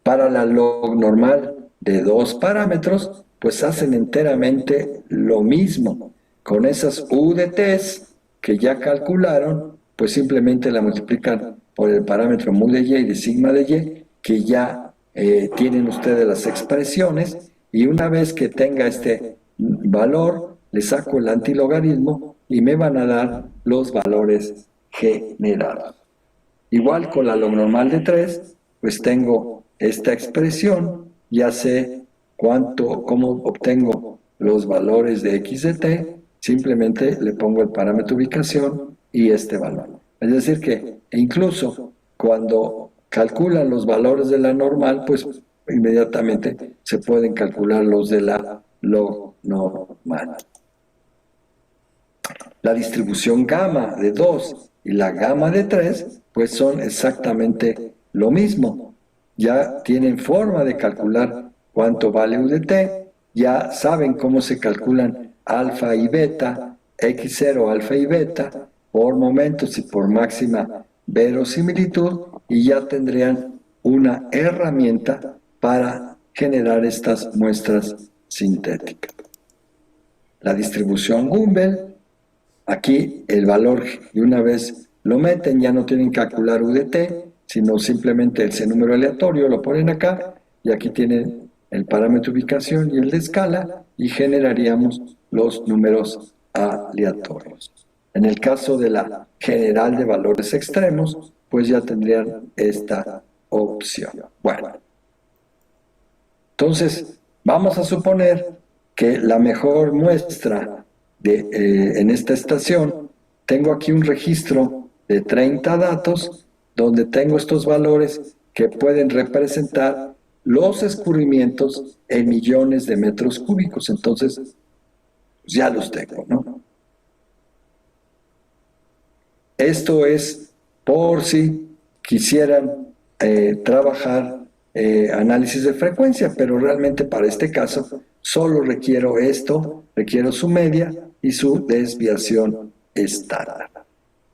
Para la log normal de 2 parámetros, pues hacen enteramente lo mismo. Con esas u de t's que ya calcularon, pues simplemente la multiplican por el parámetro mu de y y de sigma de y, que ya tienen ustedes las expresiones, y una vez que tenga este valor, le saco el antilogaritmo y me van a dar los valores generados. Igual con la log normal de 3, pues tengo esta expresión, ya sé cómo obtengo los valores de x de t, simplemente le pongo el parámetro ubicación y este valor. Es decir que incluso cuando calculan los valores de la normal, pues inmediatamente se pueden calcular los de la log normal. La distribución gamma de 2 y la gamma de 3, pues son exactamente lo mismo. Ya tienen forma de calcular cuánto vale u de t, ya saben cómo se calculan alfa y beta, x0, alfa y beta, por momentos y por máxima verosimilitud, y ya tendrían una herramienta para generar estas muestras sintéticas. La distribución Gumbel, aquí el valor de una vez lo meten, ya no tienen que calcular UDT, sino simplemente ese número aleatorio lo ponen acá y aquí tienen el parámetro de ubicación y el de escala y generaríamos los números aleatorios. En el caso de la general de valores extremos, pues ya tendrían esta opción. Bueno, entonces vamos a suponer que la mejor muestra en esta estación, tengo aquí un registro de 30 datos donde tengo estos valores que pueden representar los escurrimientos en millones de metros cúbicos. Entonces, pues ya los tengo, ¿no? Esto es por si quisieran trabajar análisis de frecuencia, pero realmente para este caso solo requiero esto, requiero su media y su desviación estándar.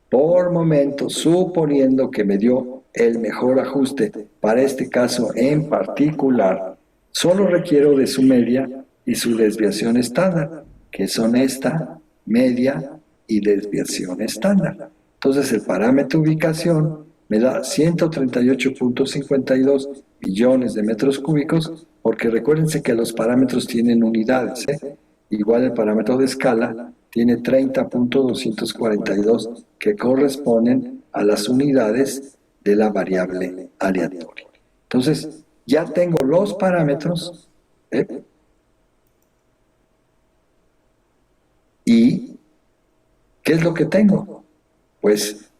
Por momento, suponiendo que me dio el mejor ajuste para este caso en particular, solo requiero de su media y su desviación estándar, que son esta media y desviación estándar. Entonces el parámetro ubicación me da 138.52 millones de metros cúbicos, porque recuérdense que los parámetros tienen unidades, Igual el parámetro de escala tiene 30.242 que corresponden a las unidades de la variable aleatoria. Entonces, ya tengo los parámetros, ¿y qué es lo que tengo? Pues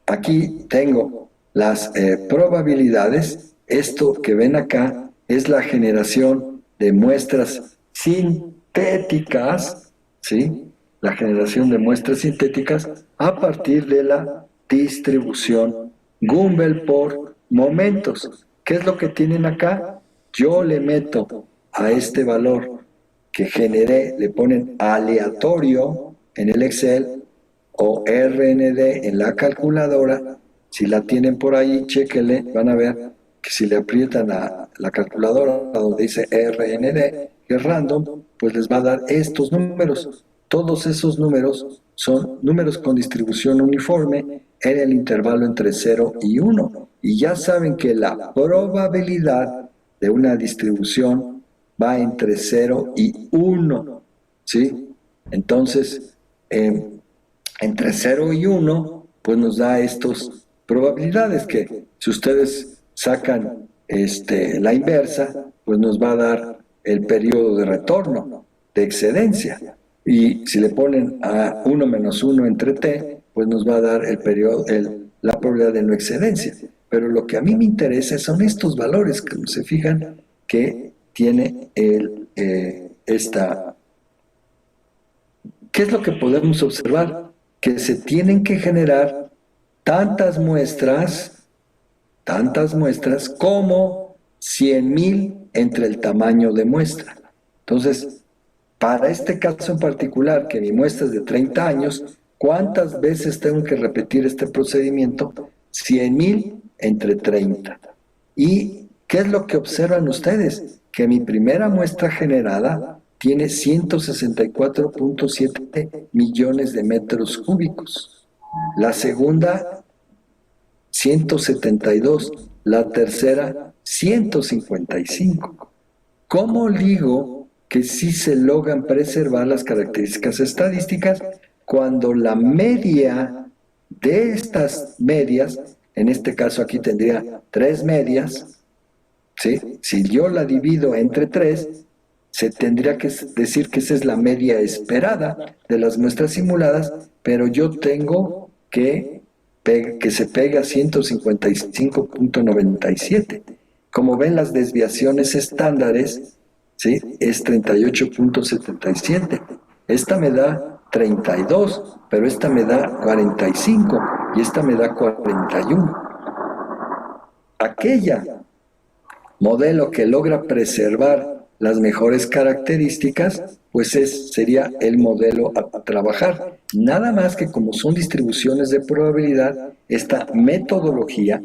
aquí tengo las probabilidades. Esto que ven acá es la generación de muestras sintéticas, ¿sí? La generación de muestras sintéticas a partir de la distribución Gumbel por momentos. ¿Qué es lo que tienen acá? Yo le meto a este valor que generé, le ponen aleatorio en el Excel o RND en la calculadora. Si la tienen por ahí, chéquenle, van a ver que si le aprietan a la calculadora donde dice RND, que es random, pues les va a dar estos números. Todos esos números son números con distribución uniforme en el intervalo entre 0 y 1. Y ya saben que la probabilidad de una distribución va entre 0 y 1, ¿sí? Entonces, entre 0 y 1, pues nos da estas probabilidades que si ustedes sacan la inversa, pues nos va a dar el periodo de retorno, de excedencia. Y si le ponen a 1 menos 1 entre t, pues nos va a dar el periodo, la probabilidad de no excedencia. Pero lo que a mí me interesa son estos valores, que se fijan que tiene esta. ¿Qué es lo que podemos observar? Que se tienen que generar tantas muestras como 100,000 entre el tamaño de muestra. Entonces, para este caso en particular, que mi muestra es de 30 años, ¿cuántas veces tengo que repetir este procedimiento? 100,000 entre 30. ¿Y qué es lo que observan ustedes? Que mi primera muestra generada tiene 164.7 millones de metros cúbicos. La segunda, 172. La tercera, 155. ¿Cómo digo que sí se logran preservar las características estadísticas cuando la media de estas medias, en este caso aquí tendría 3 medias, ¿sí? Si yo la divido entre 3, se tendría que decir que esa es la media esperada de las muestras simuladas, pero yo tengo que se pegue a 155.97. Como ven, las desviaciones estándares, ¿sí? Es 38.77. Esta me da 32, pero esta me da 45 y esta me da 41. Aquella modelo que logra preservar las mejores características, pues sería el modelo a trabajar. Nada más que como son distribuciones de probabilidad, esta metodología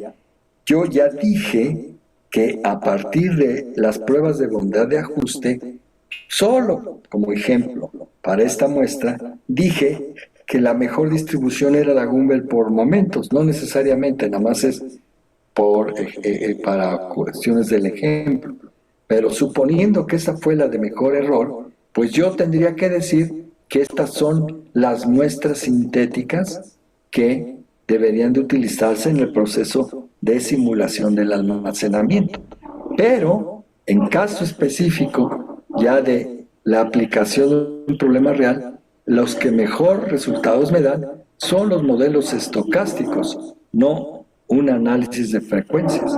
yo ya dije que a partir de las pruebas de bondad de ajuste, solo como ejemplo para esta muestra, dije que la mejor distribución era la Gumbel por momentos, no necesariamente, nada más es para cuestiones del ejemplo. Pero suponiendo que esa fue la de mejor error, pues yo tendría que decir que estas son las muestras sintéticas que deberían de utilizarse en el proceso de simulación del almacenamiento. Pero en caso específico, ya de la aplicación de un problema real, los que mejor resultados me dan son los modelos estocásticos, no un análisis de frecuencias,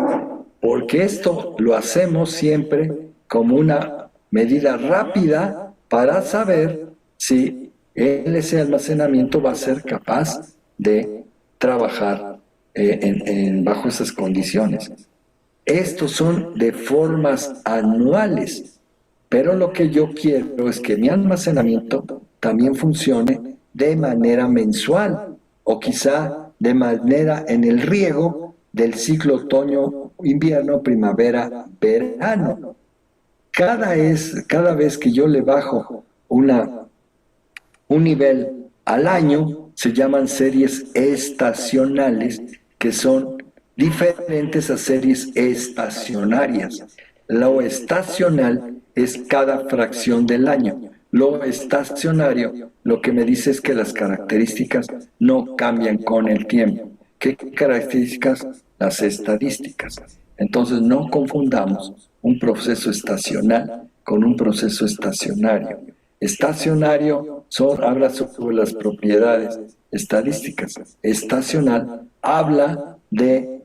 porque esto lo hacemos siempre como una medida rápida para saber si ese almacenamiento va a ser capaz de trabajar bajo esas condiciones. Estos son de formas anuales, pero lo que yo quiero es que mi almacenamiento también funcione de manera mensual o quizá de manera en el riego del ciclo otoño, invierno, primavera, verano. Cada vez que yo le bajo un nivel al año, se llaman series estacionales, que son diferentes a series estacionarias. Lo estacional es cada fracción del año. Lo estacionario lo que me dice es que las características no cambian con el tiempo. ¿Qué características? Las estadísticas. Entonces no confundamos un proceso estacional con un proceso estacionario. Estacionario habla sobre las propiedades estadísticas. Estacional habla de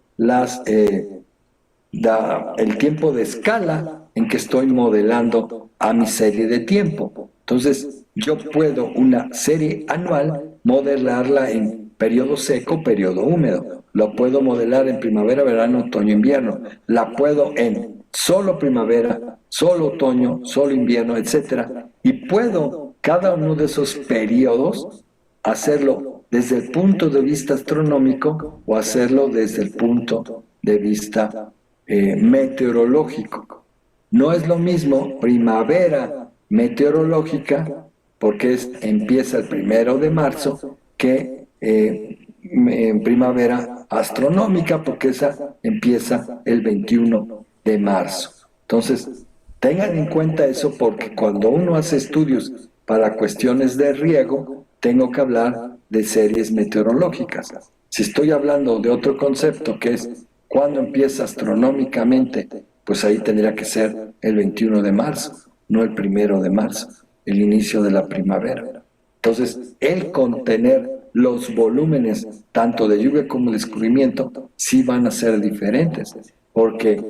el tiempo de escala en que estoy modelando a mi serie de tiempo. Entonces, yo puedo una serie anual modelarla en periodo seco, periodo húmedo. Lo puedo modelar en primavera, verano, otoño, invierno. La puedo en solo primavera, solo otoño, solo invierno, etc. Y puedo cada uno de esos periodos hacerlo desde el punto de vista astronómico o hacerlo desde el punto de vista meteorológico. No es lo mismo primavera meteorológica, porque empieza el 1 de marzo, que en primavera astronómica, porque esa empieza el 21 de marzo. Entonces, tengan en cuenta eso, porque cuando uno hace estudios para cuestiones de riego, tengo que hablar de series meteorológicas. Si estoy hablando de otro concepto, que es cuando empieza astronómicamente, pues ahí tendría que ser el 21 de marzo, no el 1 de marzo, el inicio de la primavera. Entonces, el contener los volúmenes, tanto de lluvia como de escurrimiento, sí van a ser diferentes, porque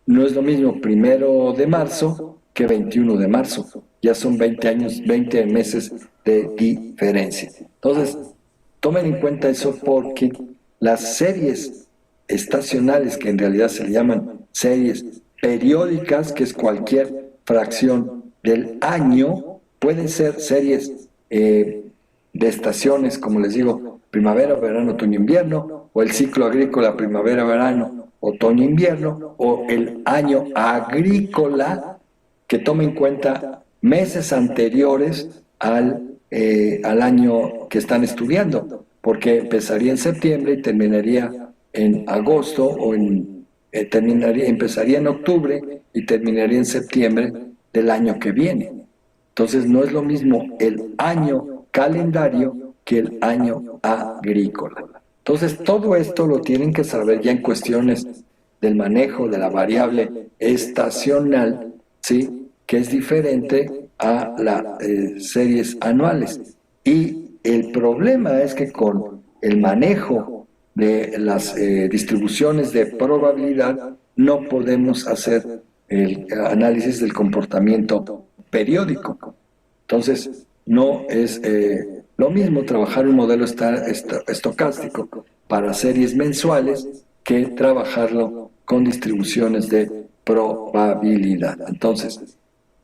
no es lo mismo 1 de marzo que 21 de marzo. Ya son 20 años, 20 meses de diferencia. Entonces, tomen en cuenta eso, porque las series estacionales, que en realidad se le llaman series periódicas, que es cualquier fracción del año, pueden ser series de estaciones, como les digo, primavera, verano, otoño, invierno, o el ciclo agrícola, primavera, verano, otoño, invierno, o el año agrícola, que tome en cuenta meses anteriores al año que están estudiando, porque empezaría en septiembre y terminaría en agosto, o empezaría en octubre y terminaría en septiembre del año que viene. Entonces no es lo mismo el año calendario que el año agrícola. Entonces todo esto lo tienen que saber ya en cuestiones del manejo de la variable estacional, ¿sí?, que es diferente a las series anuales. Y el problema es que con el manejo de las distribuciones de probabilidad no podemos hacer el análisis del comportamiento periódico. Entonces, no es lo mismo trabajar un modelo estocástico para series mensuales que trabajarlo con distribuciones de probabilidad. Entonces,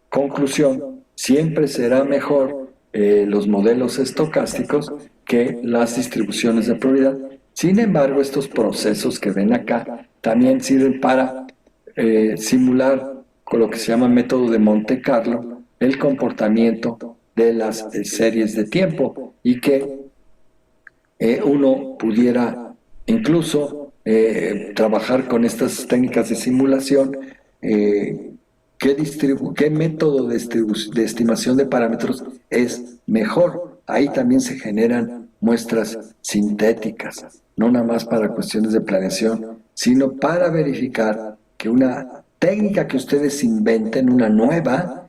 conclusión, siempre será mejor los modelos estocásticos que las distribuciones de probabilidad, Sin embargo, estos procesos que ven acá también sirven para simular con lo que se llama método de Monte Carlo el comportamiento de las series de tiempo y que uno pudiera incluso trabajar con estas técnicas de simulación. ¿Qué método de estimación de parámetros es mejor? Ahí también se generan muestras sintéticas, no nada más para cuestiones de planeación, sino para verificar que una técnica que ustedes inventen, una nueva,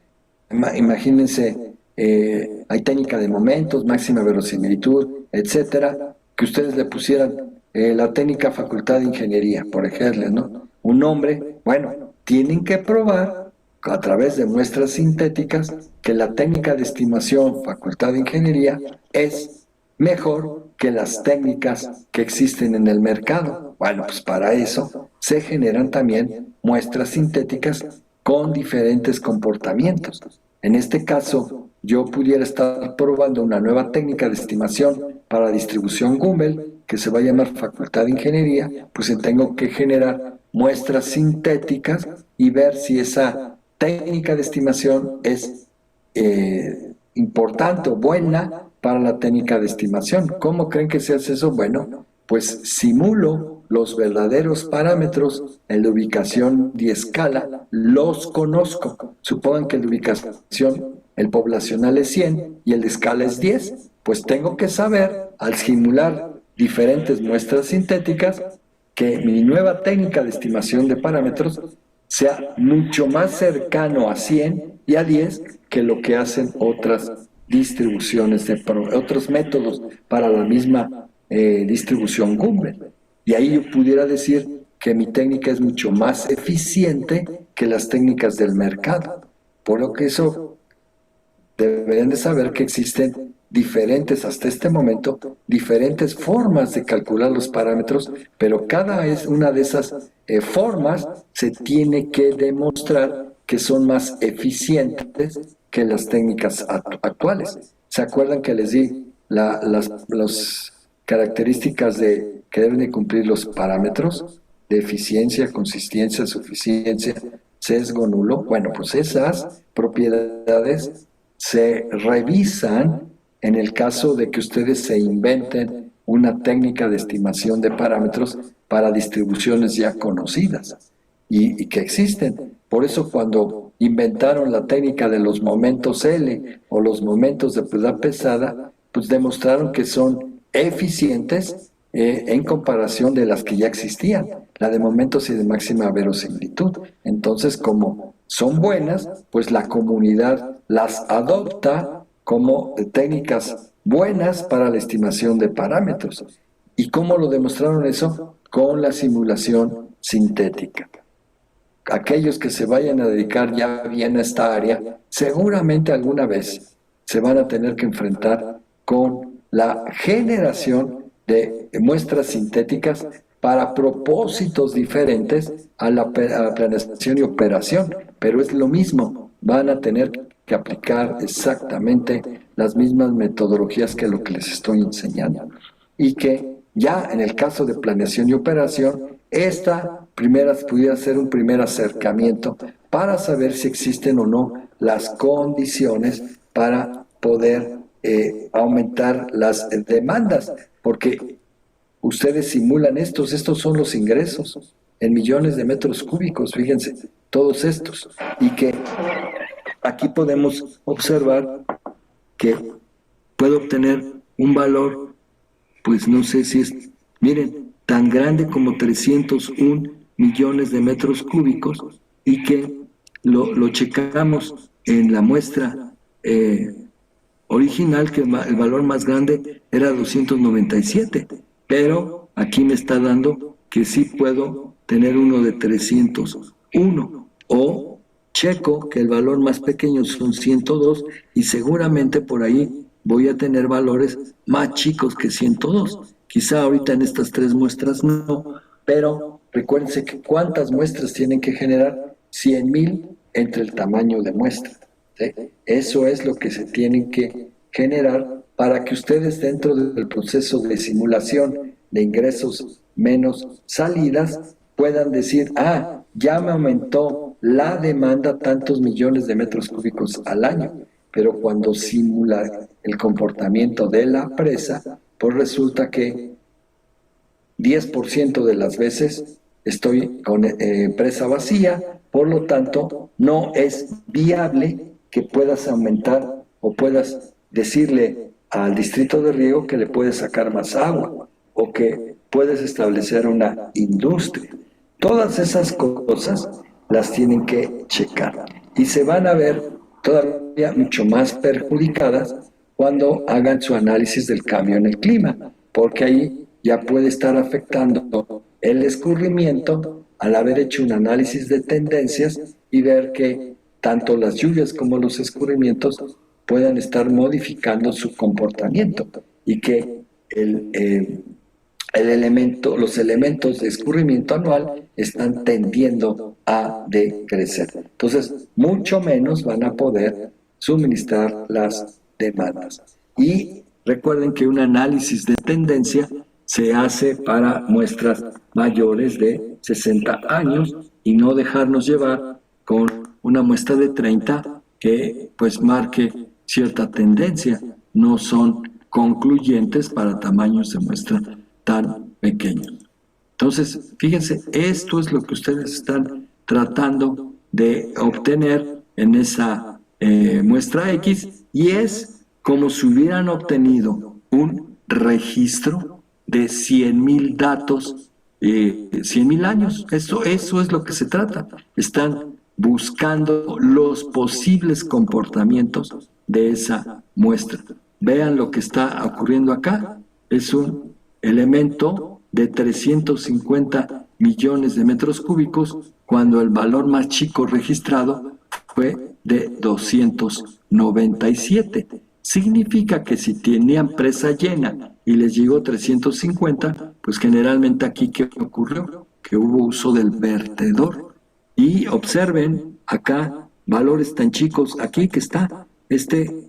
imagínense, hay técnica de momentos, máxima verosimilitud, etcétera, que ustedes le pusieran la técnica Facultad de Ingeniería, por ejemplo, ¿no? Un nombre, bueno, tienen que probar a través de muestras sintéticas que la técnica de estimación Facultad de Ingeniería es mejor que las técnicas que existen en el mercado. Bueno, pues para eso se generan también muestras sintéticas con diferentes comportamientos. En este caso, yo pudiera estar probando una nueva técnica de estimación para distribución Gumbel, que se va a llamar Facultad de Ingeniería, pues tengo que generar muestras sintéticas y ver si esa técnica de estimación es importante o buena para la técnica de estimación. ¿Cómo creen que se hace eso? Bueno, pues simulo los verdaderos parámetros en la ubicación de escala, los conozco. Supongan que el de ubicación, el poblacional es 100 y el de escala es 10. Pues tengo que saber, al simular diferentes muestras sintéticas, que mi nueva técnica de estimación de parámetros sea mucho más cercano a 100 y a 10 que lo que hacen otras distribuciones, otros métodos para la misma distribución Gumbel. Y ahí yo pudiera decir que mi técnica es mucho más eficiente que las técnicas del mercado. Por lo que eso deberían de saber que existen diferentes, hasta este momento, diferentes formas de calcular los parámetros, pero cada una de esas formas se tiene que demostrar que son más eficientes que las técnicas actuales. ¿Se acuerdan que les di las características que deben de cumplir los parámetros de eficiencia, consistencia, suficiencia, sesgo nulo? Bueno, pues esas propiedades se revisan en el caso de que ustedes se inventen una técnica de estimación de parámetros para distribuciones ya conocidas y que existen. Por eso cuando inventaron la técnica de los momentos L o los momentos de prueba pesada, pues demostraron que son eficientes en comparación de las que ya existían, la de momentos y de máxima verosimilitud. Entonces, como son buenas, pues la comunidad las adopta como técnicas buenas para la estimación de parámetros. ¿Y cómo lo demostraron eso? Con la simulación sintética. Aquellos que se vayan a dedicar ya bien a esta área, seguramente alguna vez se van a tener que enfrentar con la generación de muestras sintéticas para propósitos diferentes a la planeación y operación, pero es lo mismo, van a tener que aplicar exactamente las mismas metodologías que lo que les estoy enseñando. Y que ya en el caso de planeación y operación, esta primera pudiera ser un primer acercamiento para saber si existen o no las condiciones para poder aumentar las demandas, porque ustedes simulan estos son los ingresos en millones de metros cúbicos, fíjense, todos estos, y que aquí podemos observar que puedo obtener un valor, pues no sé si es, miren, tan grande como 301 millones de metros cúbicos y que lo checamos en la muestra original, que el valor más grande era 297, pero aquí me está dando que sí puedo tener uno de 301, o checo que el valor más pequeño son 102 y seguramente por ahí voy a tener valores más chicos que 102. Quizá ahorita en estas tres muestras no, pero recuérdense que cuántas muestras tienen que generar, 100,000 entre el tamaño de muestra. ¿Sí? Eso es lo que se tienen que generar para que ustedes dentro del proceso de simulación de ingresos menos salidas, puedan decir, ya me aumentó la demanda tantos millones de metros cúbicos al año, pero cuando simula el comportamiento de la presa, pues resulta que 10% de las veces estoy con presa vacía, por lo tanto no es viable que puedas aumentar o puedas decirle al distrito de riego que le puedes sacar más agua o que puedes establecer una industria. Todas esas cosas las tienen que checar y se van a ver todavía mucho más perjudicadas cuando hagan su análisis del cambio en el clima, porque ahí ya puede estar afectando el escurrimiento al haber hecho un análisis de tendencias y ver que tanto las lluvias como los escurrimientos puedan estar modificando su comportamiento y que los elementos de escurrimiento anual están tendiendo a decrecer. Entonces, mucho menos van a poder suministrar las demandas. Y recuerden que un análisis de tendencia se hace para muestras mayores de 60 años y no dejarnos llevar con una muestra de 30 que pues marque cierta tendencia. No son concluyentes para tamaños de muestra tan pequeños. Entonces, fíjense, esto es lo que ustedes están tratando de obtener en esa muestra X y es como si hubieran obtenido un registro de 100,000 datos, 100,000 años. Eso es lo que se trata. Están buscando los posibles comportamientos de esa muestra. Vean lo que está ocurriendo acá. Es un elemento de 350 millones de metros cúbicos cuando el valor más chico registrado fue de 297. Significa que si tenían presa llena y les llegó 350, pues generalmente aquí ¿qué ocurrió? Que hubo uso del vertedor. Y observen acá valores tan chicos, aquí que está, este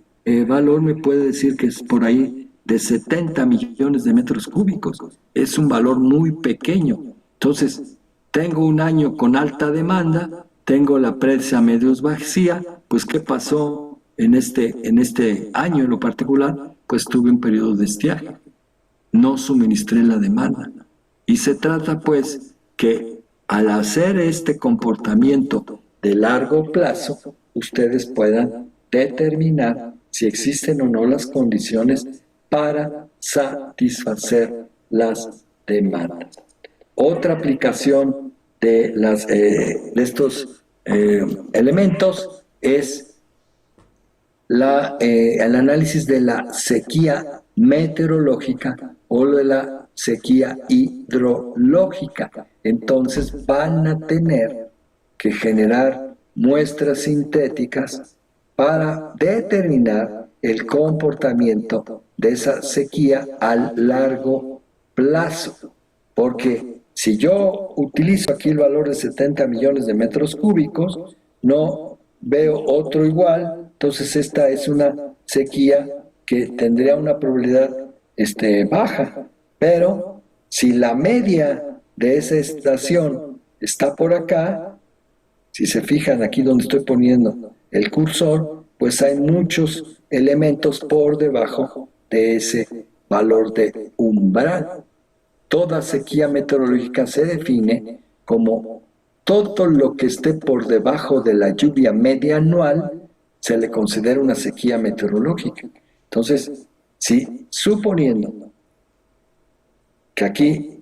valor me puede decir que es por ahí de 70 millones de metros cúbicos. Es un valor muy pequeño. Entonces, tengo un año con alta demanda, tengo la presa medio vacía, pues ¿qué pasó en este año en lo particular? Pues tuve un periodo de estiaje. No suministré la demanda. Y se trata pues que al hacer este comportamiento de largo plazo, ustedes puedan determinar si existen o no las condiciones para satisfacer las demandas. Otra aplicación de estos elementos es el análisis de la sequía meteorológica o de la sequía hidrológica. Entonces van a tener que generar muestras sintéticas para determinar el comportamiento de esa sequía a largo plazo. Porque si yo utilizo aquí el valor de 70 millones de metros cúbicos, no veo otro igual, entonces esta es una sequía que tendría una probabilidad baja. Pero si la media de esa estación está por acá, si se fijan aquí donde estoy poniendo el cursor, pues hay muchos elementos por debajo de ese valor de umbral. Toda sequía meteorológica se define como todo lo que esté por debajo de la lluvia media anual se le considera una sequía meteorológica. Entonces, si suponiendo que aquí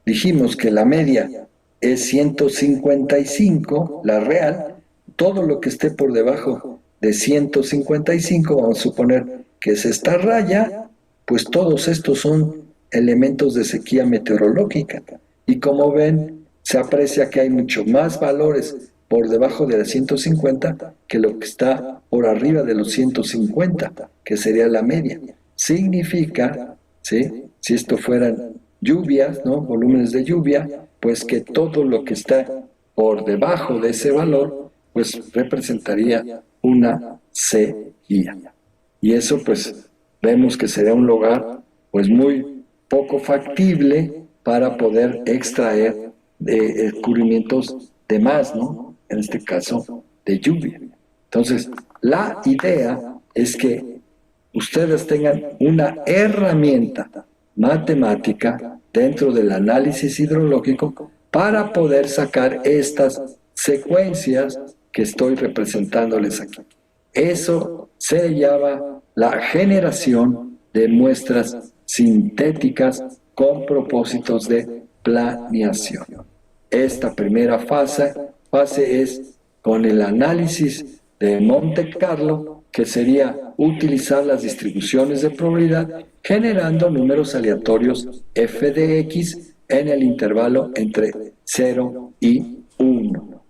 dijimos que la media es 155, la real, todo lo que esté por debajo de 155, vamos a suponer que es esta raya, pues todos estos son elementos de sequía meteorológica. Y como ven, se aprecia que hay mucho más valores por debajo de la 150 que lo que está por arriba de los 150, que sería la media. Significa, ¿sí?, si esto fueran lluvias, ¿no?, volúmenes de lluvia, pues que todo lo que está por debajo de ese valor, pues representaría una sequía. Y eso pues vemos que sería un lugar pues muy poco factible para poder extraer descubrimientos de más, ¿no? En este caso, de lluvia. Entonces, la idea es que ustedes tengan una herramienta matemática dentro del análisis hidrológico para poder sacar estas secuencias que estoy representándoles aquí. Eso se llama la generación de muestras sintéticas con propósitos de planeación. Esta primera fase es con el análisis de Monte Carlo, que sería utilizar las distribuciones de probabilidad generando números aleatorios f de x en el intervalo entre 0 y 1.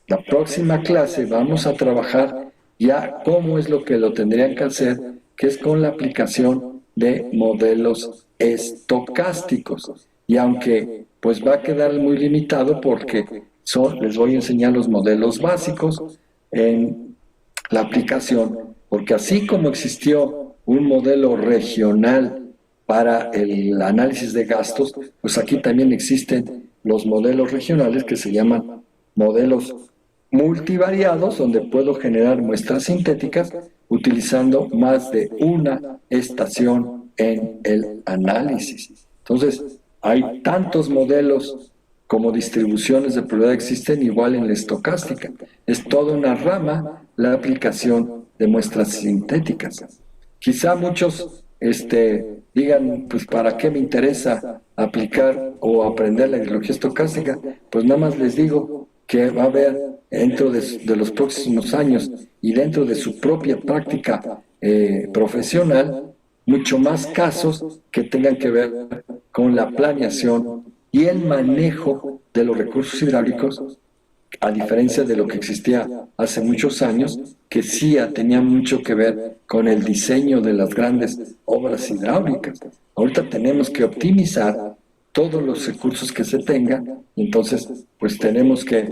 La próxima clase vamos a trabajar ya cómo es lo que lo tendrían que hacer, que es con la aplicación de modelos estocásticos. Y aunque pues va a quedar muy limitado porque les voy a enseñar los modelos básicos en la aplicación, porque así como existió un modelo regional para el análisis de gastos, pues aquí también existen los modelos regionales que se llaman modelos multivariados, donde puedo generar muestras sintéticas utilizando más de una estación en el análisis. Entonces, hay tantos modelos como distribuciones de probabilidad existen igual en la estocástica. Es toda una rama la aplicación de muestras sintéticas. Quizá muchos digan, pues ¿para qué me interesa aplicar o aprender la hidrología estocástica? Pues nada más les digo que va a haber dentro de los próximos años y dentro de su propia práctica profesional, mucho más casos que tengan que ver con la planeación y el manejo de los recursos hidráulicos, a diferencia de lo que existía hace muchos años, que sí tenía mucho que ver con el diseño de las grandes obras hidráulicas. Ahorita tenemos que optimizar todos los recursos que se tengan, entonces pues tenemos que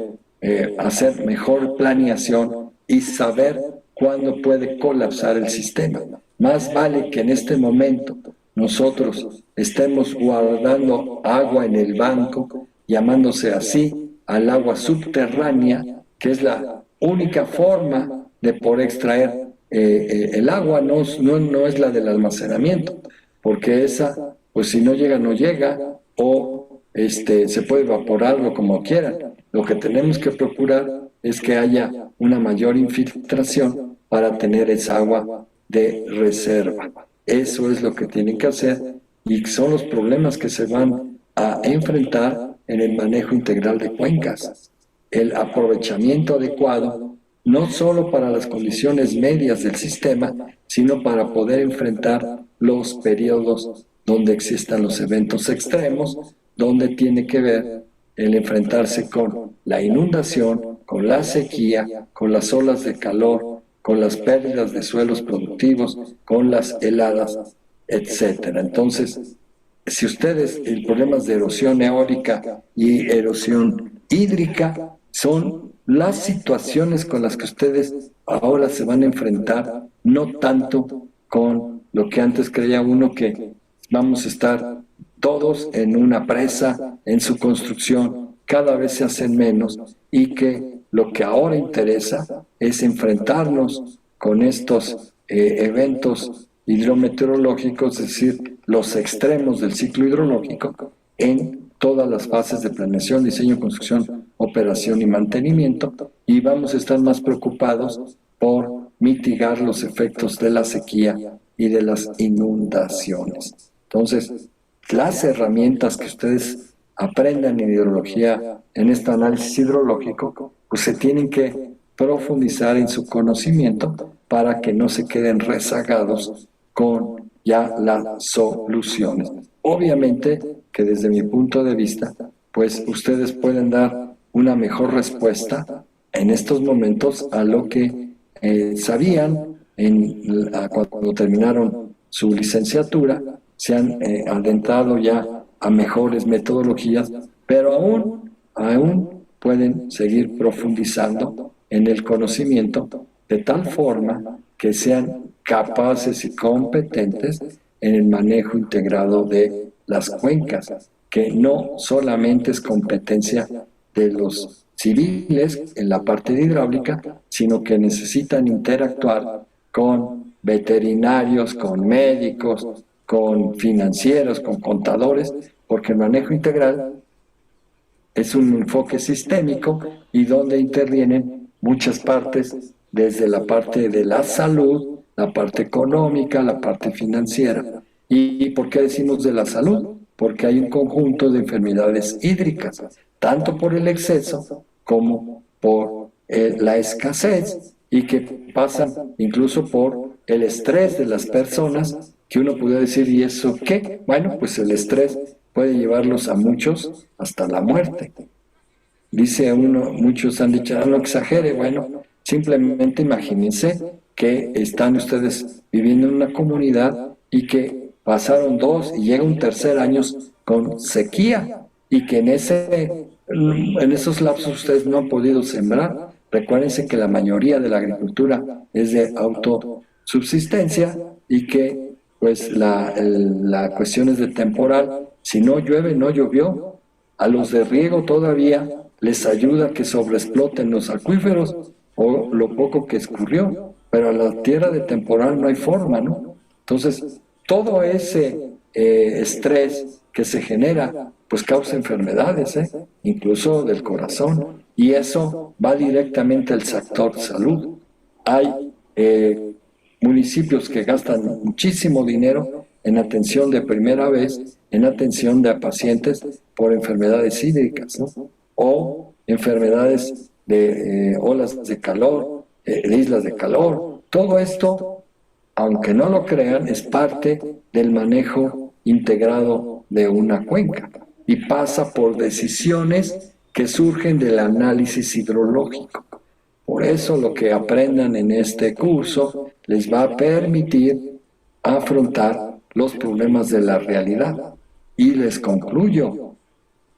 hacer mejor planeación y saber cuándo puede colapsar el sistema. Más vale que en este momento nosotros estemos guardando agua en el banco, llamándose así al agua subterránea, que es la única forma de poder extraer el agua, no es la del almacenamiento, porque esa, pues si no llega, no llega, o se puede evaporarlo como quieran. Lo que tenemos que procurar es que haya una mayor infiltración para tener esa agua de reserva. Eso es lo que tienen que hacer y son los problemas que se van a enfrentar en el manejo integral de cuencas. El aprovechamiento adecuado, no solo para las condiciones medias del sistema, sino para poder enfrentar los periodos donde existan los eventos extremos, donde tiene que ver el enfrentarse con la inundación, con la sequía, con las olas de calor, con las pérdidas de suelos productivos, con las heladas, etc. Entonces, si ustedes, el problemas de erosión eólica y erosión hídrica son las situaciones con las que ustedes ahora se van a enfrentar, no tanto con lo que antes creía uno que vamos a estar todos en una presa, en su construcción, cada vez se hacen menos y que lo que ahora interesa es enfrentarnos con estos eventos hidrometeorológicos, es decir, los extremos del ciclo hidrológico en todas las fases de planeación, diseño, construcción, operación y mantenimiento, y vamos a estar más preocupados por mitigar los efectos de la sequía y de las inundaciones. Entonces, las herramientas que ustedes aprendan en hidrología, en este análisis hidrológico, pues se tienen que profundizar en su conocimiento para que no se queden rezagados con ya las soluciones. Obviamente que desde mi punto de vista, pues ustedes pueden dar una mejor respuesta en estos momentos a lo que sabían cuando terminaron su licenciatura, se han adentrado ya a mejores metodologías, pero aún pueden seguir profundizando en el conocimiento de tal forma que sean capaces y competentes en el manejo integrado de las cuencas, que no solamente es competencia de los civiles en la parte de hidráulica, sino que necesitan interactuar con veterinarios, con médicos, con financieros, con contadores, porque el manejo integral es un enfoque sistémico y donde intervienen muchas partes, desde la parte de la salud, la parte económica, la parte financiera. ¿Y por qué decimos de la salud? Porque hay un conjunto de enfermedades hídricas, tanto por el exceso como por la escasez, y que pasan incluso por el estrés de las personas, que uno puede decir, ¿y eso qué? Bueno, pues el estrés puede llevarlos a muchos hasta la muerte. Dice uno, muchos han dicho, no exagere, bueno, simplemente imagínense que están ustedes viviendo en una comunidad y que pasaron 2 y llega un tercer año con sequía, y que en esos lapsos ustedes no han podido sembrar. Recuérdense que la mayoría de la agricultura es de autosubsistencia, y que pues la cuestión es de temporal. Si no llueve, no llovió. A los de riego todavía les ayuda a que sobreexploten los acuíferos o lo poco que escurrió, pero a la tierra de temporal no hay forma, ¿no? Entonces, todo ese estrés que se genera, pues causa enfermedades, incluso del corazón, y eso va directamente al sector salud. Hay municipios que gastan muchísimo dinero en atención de primera vez, en atención de pacientes por enfermedades hídricas, ¿no? O enfermedades de olas de calor, de islas de calor. Todo esto, aunque no lo crean, es parte del manejo integrado de una cuenca y pasa por decisiones que surgen del análisis hidrológico. Por eso lo que aprendan en este curso les va a permitir afrontar los problemas de la realidad. Y les concluyo,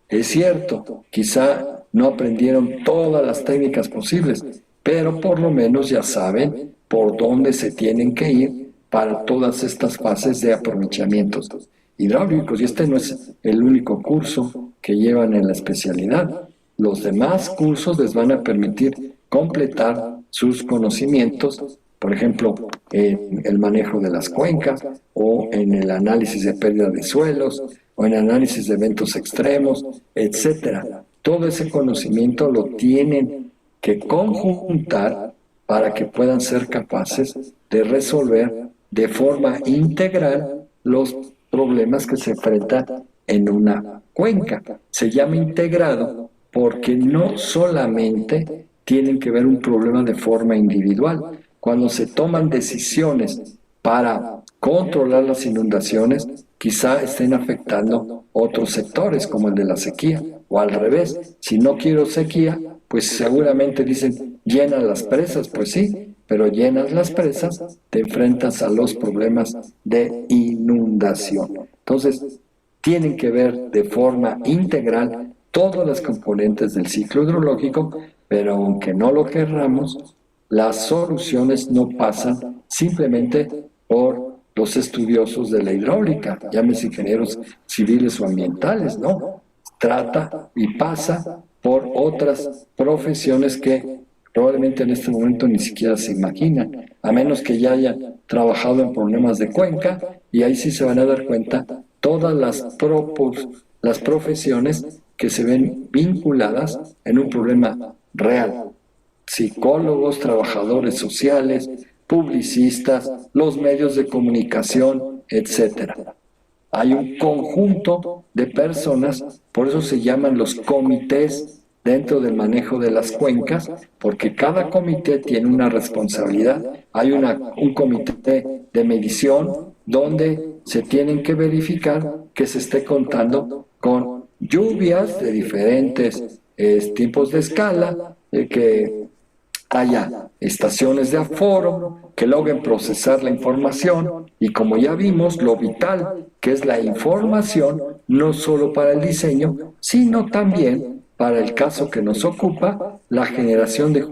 es cierto, quizá no aprendieron todas las técnicas posibles, pero por lo menos ya saben por dónde se tienen que ir para todas estas fases de aprovechamientos hidráulicos. Y este no es el único curso que llevan en la especialidad. Los demás cursos les van a permitir completar sus conocimientos, por ejemplo, en el manejo de las cuencas, o en el análisis de pérdida de suelos, o en análisis de eventos extremos, etcétera. Todo ese conocimiento lo tienen que conjuntar para que puedan ser capaces de resolver de forma integral los problemas que se enfrentan en una cuenca. Se llama integrado porque no solamente tienen que ver un problema de forma individual. Cuando se toman decisiones para controlar las inundaciones, quizá estén afectando otros sectores, como el de la sequía, o al revés. Si no quiero sequía, pues seguramente dicen, llena las presas. Pues sí, pero llenas las presas, te enfrentas a los problemas de inundación. Entonces, tienen que ver de forma integral todas las componentes del ciclo hidrológico, pero aunque no lo querramos, las soluciones no pasan simplemente por los estudiosos de la hidráulica, llámese ingenieros civiles o ambientales, no. Trata y pasa por otras profesiones que probablemente en este momento ni siquiera se imaginan, a menos que ya hayan trabajado en problemas de cuenca, y ahí sí se van a dar cuenta todas las profesiones que se ven vinculadas en un problema real. Psicólogos, trabajadores sociales, publicistas, los medios de comunicación, etcétera. Hay un conjunto de personas, por eso se llaman los comités dentro del manejo de las cuencas, porque cada comité tiene una responsabilidad. Hay un comité de medición donde se tienen que verificar que se esté contando con lluvias de diferentes tipos de escala, que haya estaciones de aforo que logren procesar la información, y como ya vimos, lo vital que es la información, no solo para el diseño, sino también para el caso que nos ocupa, la generación de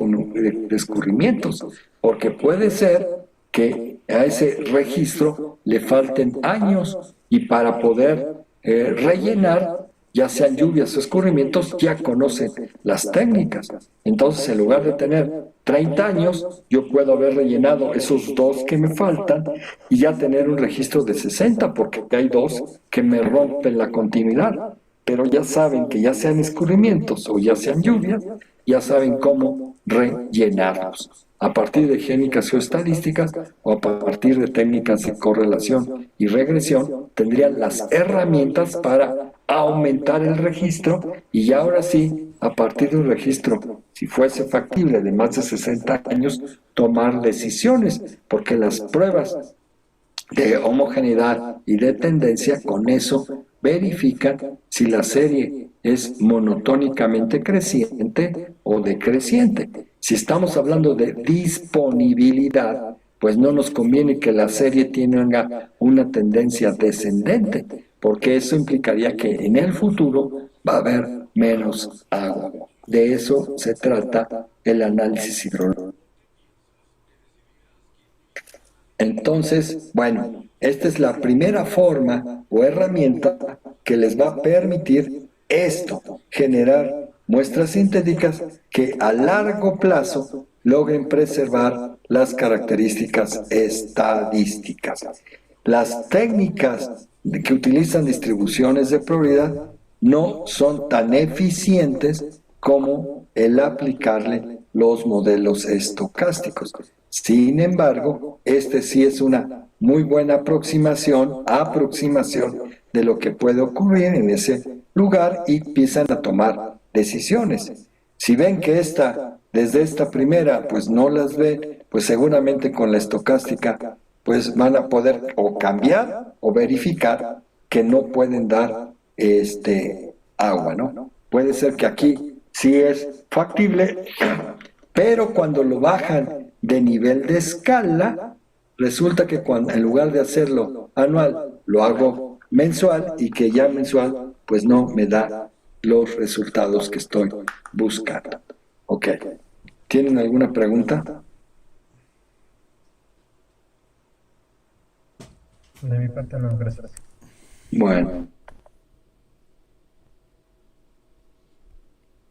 escurrimientos, porque puede ser que a ese registro le falten años, y para poder rellenar, ya sean lluvias o escurrimientos, ya conocen las técnicas. Entonces, en lugar de tener 30 años, yo puedo haber rellenado esos 2 que me faltan y ya tener un registro de 60, porque hay 2 que me rompen la continuidad. Pero ya saben que ya sean escurrimientos o ya sean lluvias, ya saben cómo rellenarlos a partir de técnicas geoestadísticas o a partir de técnicas de correlación y regresión, tendrían las herramientas para aumentar el registro y ya ahora sí, a partir de un registro, si fuese factible de más de 60 años, tomar decisiones, porque las pruebas de homogeneidad y de tendencia con eso verifican si la serie es monotónicamente creciente o decreciente. Si estamos hablando de disponibilidad, pues no nos conviene que la serie tenga una tendencia descendente, porque eso implicaría que en el futuro va a haber menos agua. De eso se trata el análisis hidrológico. Entonces, bueno, esta es la primera forma o herramienta que les va a permitir esto, generar muestras sintéticas que a largo plazo logren preservar las características estadísticas. Las técnicas que utilizan distribuciones de probabilidad no son tan eficientes como el aplicarle los modelos estocásticos. Sin embargo, este sí es una muy buena aproximación de lo que puede ocurrir en ese lugar y empiezan a tomar decisiones. Si ven que desde esta primera, pues no las ve, pues seguramente con la estocástica, pues van a poder o cambiar o verificar que no pueden dar agua, ¿no? Puede ser que aquí sí es factible, pero cuando lo bajan de nivel de escala, resulta que cuando en lugar de hacerlo anual, lo hago mensual y que ya mensual, pues no me da los resultados que estoy buscando. Ok. ¿Tienen alguna pregunta? De mi parte no, gracias. Bueno,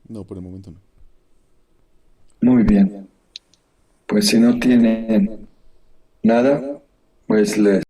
No, por el momento no. muy bien. Pues si no tienen nada, pues les